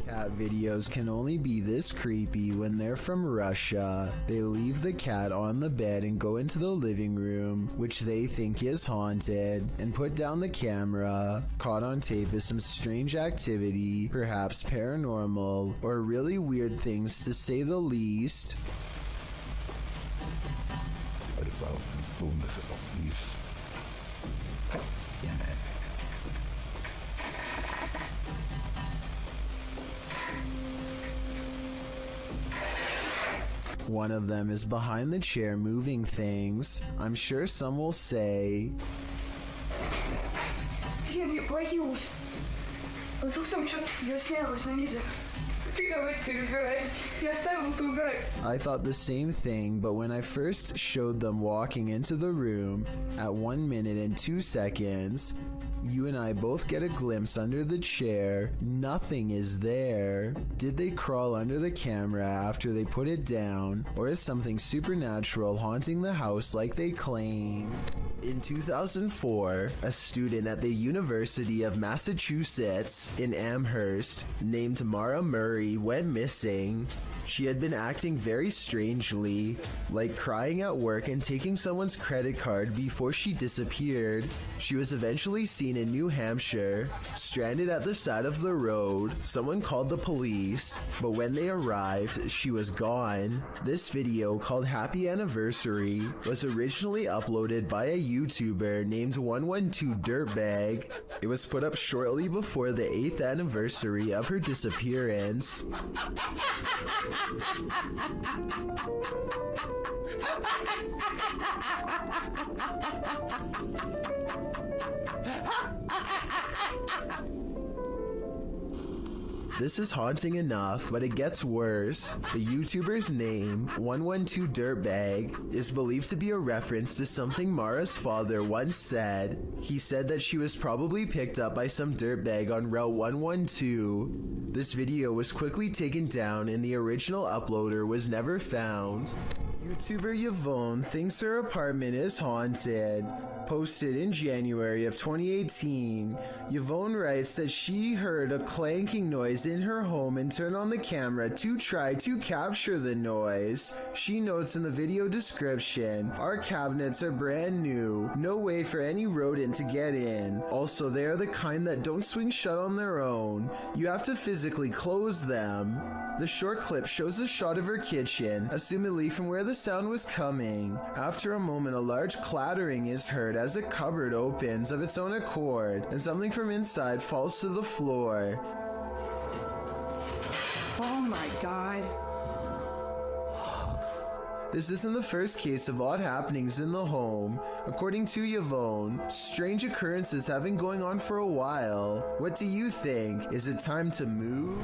Cat videos can only be this creepy when they're from Russia. They leave the cat on the bed and go into the living room, which they think is haunted, and put down the camera. Caught on tape is some strange activity, perhaps paranormal, or really weird things to say the least. One of them is behind the chair moving things. I'm sure some will say, I thought the same thing, but when I first showed them walking into the room at 1 minute and 2 seconds, you and I both get a glimpse under the chair. Nothing is there. Did they crawl under the camera after they put it down, or is something supernatural haunting the house like they claim? In 2004, a student at the University of Massachusetts in Amherst named Donna Mary went missing. She had been acting very strangely, like crying at work and taking someone's credit card before she disappeared. She was eventually seen in New Hampshire, stranded at the side of the road. Someone called the police, but when they arrived, she was gone. This video, called Happy Anniversary, was originally uploaded by a YouTuber named 112 Dirtbag. It was put up shortly before the 8th anniversary of her disappearance. This is haunting enough, but it gets worse. The YouTuber's name, 112 Dirtbag, is believed to be a reference to something Mara's father once said. He said that she was probably picked up by some dirtbag on Route 112. This video was quickly taken down and the original uploader was never found. YouTuber Yvonne thinks her apartment is haunted. Posted in January of 2018, Yvonne writes that she heard a clanking noise in her home and turned on the camera to try to capture the noise. She notes in the video description, "Our cabinets are brand new, no way for any rodent to get in. Also, they are the kind that don't swing shut on their own. You have to physically close them." The short clip shows a shot of her kitchen, assumedly from where the sound was coming. After a moment, a large clattering is heard as a cupboard opens of its own accord, and something from inside falls to the floor. Oh my god. This isn't the first case of odd happenings in the home. According to Yvonne, strange occurrences have been going on for a while. What do you think? Is it time to move?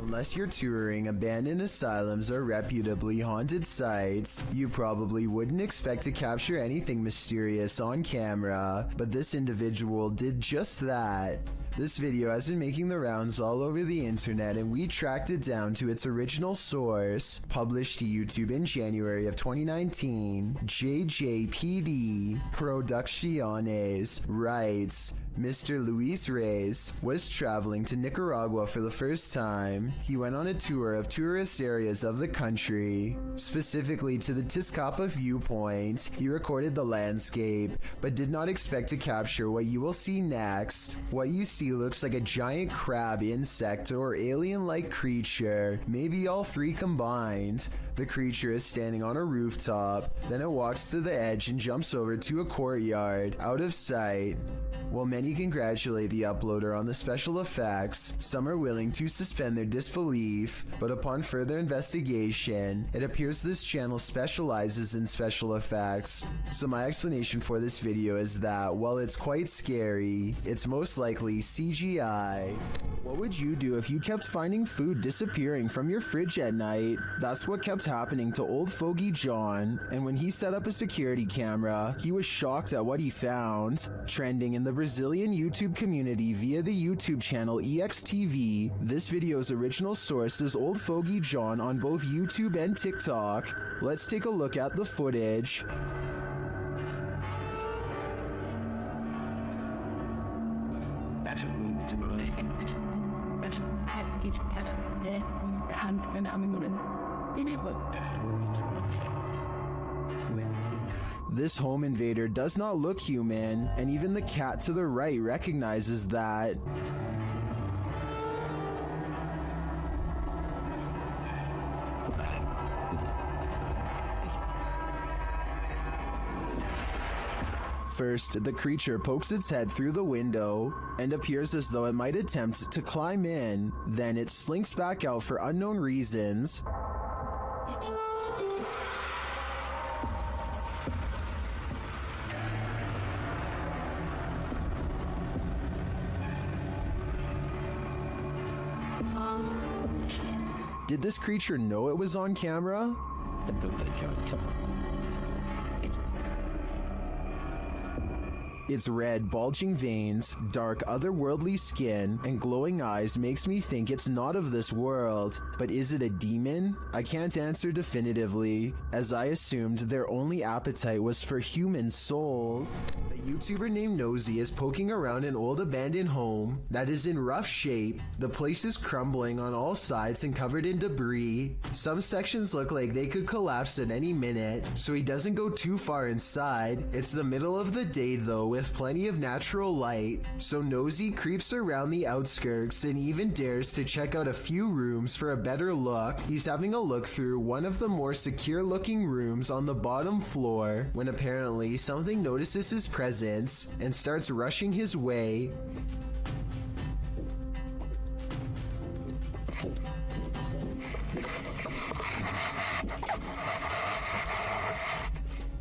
Unless you're touring abandoned asylums or reputably haunted sites, you probably wouldn't expect to capture anything mysterious on camera, but this individual did just that. This video has been making the rounds all over the internet, and we tracked it down to its original source. Published to YouTube in January of 2019, JJPD Producciones writes, Mr. Luis Reyes was traveling to Nicaragua for the first time. He went on a tour of tourist areas of the country, specifically to the Tizcapa viewpoint. He recorded the landscape, but did not expect to capture what you will see next. What you see looks like a giant crab, insect, or alien-like creature, maybe all three combined. The creature is standing on a rooftop, then it walks to the edge and jumps over to a courtyard, out of sight. While many congratulate the uploader on the special effects, some are willing to suspend their disbelief, but upon further investigation, it appears this channel specializes in special effects. So my explanation for this video is that, while it's quite scary, it's most likely CGI. What would you do if you kept finding food disappearing from your fridge at night? That's what kept happening to old fogey John, and when he set up a security camera, he was shocked at what he found. Trending in the Brazilian YouTube community via the YouTube channel EXTV. This video's original source is Old Fogey John on both YouTube and TikTok. Let's take a look at the footage. This home invader does not look human, and even the cat to the right recognizes that. First, the creature pokes its head through the window and appears as though it might attempt to climb in. Then it slinks back out for unknown reasons. Did this creature know it was on camera? Its red, bulging veins, dark, otherworldly skin, and glowing eyes makes me think it's not of this world. But is it a demon? I can't answer definitively, as I assumed their only appetite was for human souls. A YouTuber named Nosy is poking around an old abandoned home that is in rough shape. The place is crumbling on all sides and covered in debris. Some sections look like they could collapse at any minute, so he doesn't go too far inside. It's the middle of the day though, with plenty of natural light, so Nosy creeps around the outskirts and even dares to check out a few rooms for a better look. He's having a look through one of the more secure looking rooms on the bottom floor when apparently something notices his presence and starts rushing his way.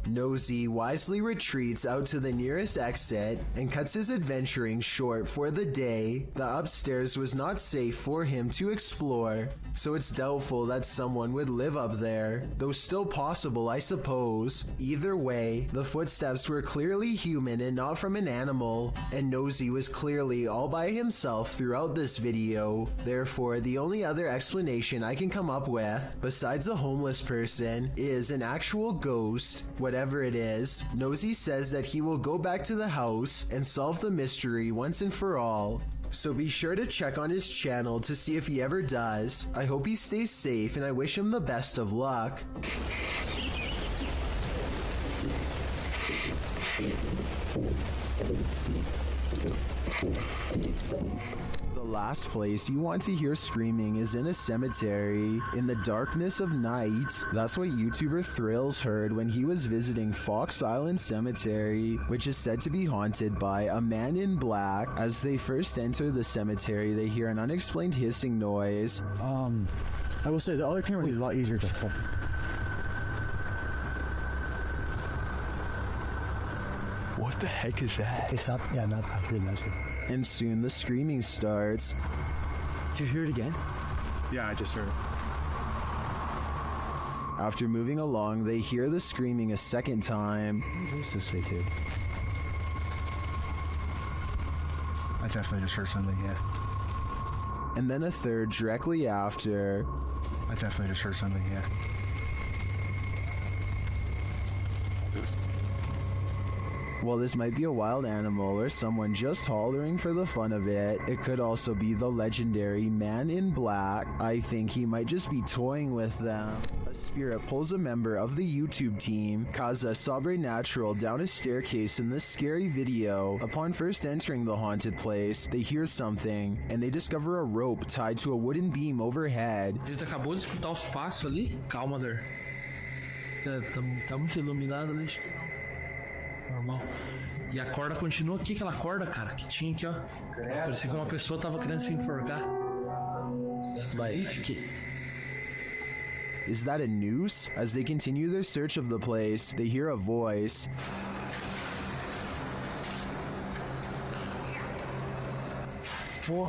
Nosy wisely retreats out to the nearest exit and cuts his adventuring short for the day. The upstairs was not safe for him to explore, so it's doubtful that someone would live up there, though still possible, I suppose. Either way, the footsteps were clearly human and not from an animal, and Nosy was clearly all by himself throughout this video. Therefore, the only other explanation I can come up with, besides a homeless person, is an actual ghost. Whatever it is, Nosy says that he will go back to the house and solve the mystery once and for all. So be sure to check on his channel to see if he ever does. I hope he stays safe and I wish him the best of luck. The last place you want to hear screaming is in a cemetery, in the darkness of night. That's what YouTuber Thrills heard when he was visiting Fox Island Cemetery, which is said to be haunted by a man in black. As they first enter the cemetery, they hear an unexplained hissing noise. I will say the other camera is a lot easier to hold. What the heck is that? It's up. Yeah, not up here. That's it. And soon the screaming starts. Did you hear it again? Yeah, I just heard it. After moving along, they hear the screaming a second time. It's this way too. I definitely just heard something, yeah. And then a third directly after. I definitely just heard something, yeah. While this might be a wild animal or someone just hollering for the fun of it, it could also be the legendary man in black. I think he might just be toying with them. A spirit pulls a member of the YouTube team, Kaza Sobrenatural, down a staircase in this scary video. Upon first entering the haunted place, they hear something, and they discover a rope tied to a wooden beam overhead. A gente acabou de escutar os passos ali. Calma, Der. Tá muito iluminado ali. Normal. E a corda continua aqui, aquela corda, cara, que tinha aqui, ó. Parecia que uma pessoa tava querendo se enforcar. Vai, aqui. Is that a noose? As they continue their search of the place, they hear a voice. Pô.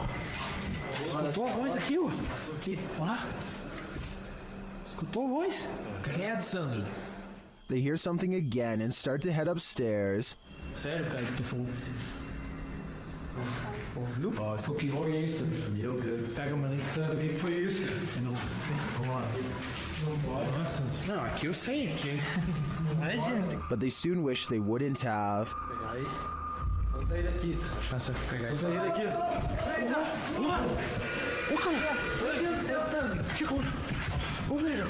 Escutou a voz aqui, ó. Aqui, olha lá. Escutou a voz? Quem é, Sandro? They hear something again and start to head upstairs. Sério, cara, que tu falou? Ó, esse aqui foi isso. Meu Deus. Pega uma ali. Sabe o que foi isso? Vamos lá. Nossa. Não, aqui eu sei. Aqui. But they soon wish they wouldn't have. Pegar aí. Vamos sair daqui. Passa pra pegar aí. Vamos sair daqui. Ô, cara. Chico. Ô, velho.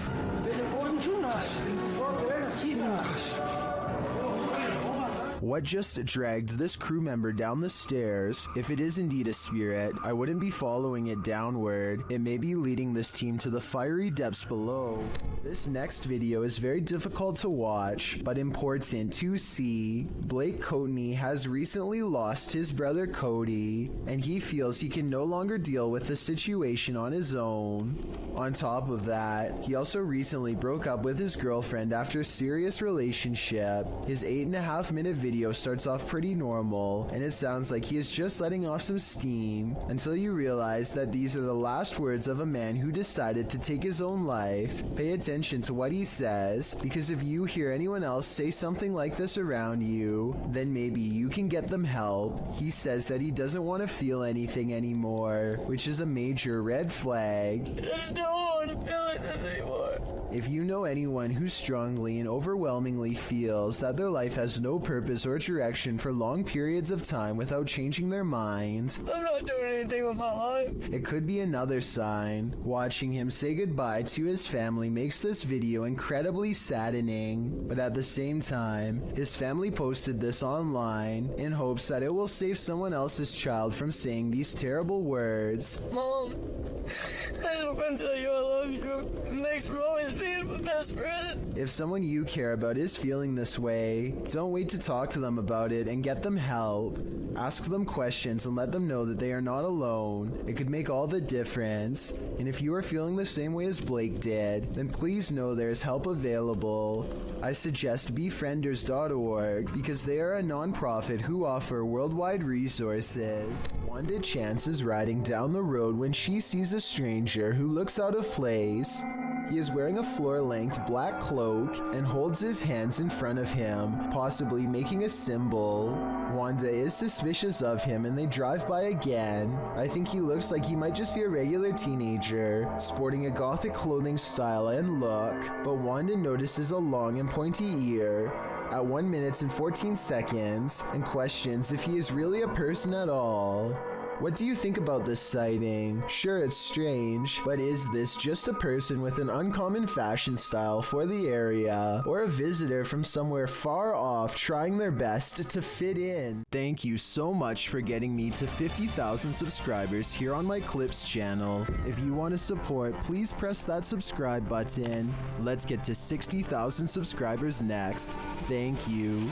What just dragged this crew member down the stairs? If it is indeed a spirit, I wouldn't be following it downward. It may be leading this team to the fiery depths below. This next video is very difficult to watch, but important to see. Blake Coatney has recently lost his brother Cody, and he feels he can no longer deal with the situation on his own. On top of that, he also recently broke up with his girlfriend after a serious relationship. His 8.5-minute video starts off pretty normal, and it sounds like he is just letting off some steam until you realize that these are the last words of a man who decided to take his own life. Pay attention to what he says, because if you hear anyone else say something like this around you, then maybe you can get them help. He says that he doesn't want to feel anything anymore, which is a major red flag. I just don't want to feel like this anymore. If you know anyone who strongly and overwhelmingly feels that their life has no purpose or direction for long periods of time without changing their minds, I'm not doing anything with my life. It could be another sign. Watching him say goodbye to his family makes this video incredibly saddening, but at the same time, his family posted this online in hopes that it will save someone else's child from saying these terrible words. Mom, I just want to tell you I love you. Thanks for always being my best friend. If someone you care about is feeling this way, don't wait to talk to them about it and get them help. Ask them questions and let them know that they are not alone. It could make all the difference. And if you are feeling the same way as Blake did, then please know there is help available. I suggest befrienders.org because they are a non-profit who offer worldwide resources. Wanda Chance is riding down the road when she sees a stranger who looks out of place. He is wearing a floor-length black cloak and holds his hands in front of him, possibly making a symbol. Wanda is suspicious of him and they drive by again. I think he looks like he might just be a regular teenager, sporting a gothic clothing style and look, but Wanda notices a long and pointy ear at 1 minute and 14 seconds and questions if he is really a person at all. What do you think about this sighting? Sure, it's strange, but is this just a person with an uncommon fashion style for the area, or a visitor from somewhere far off trying their best to fit in? Thank you so much for getting me to 50,000 subscribers here on my Clips channel. If you want to support, please press that subscribe button. Let's get to 60,000 subscribers next. Thank you.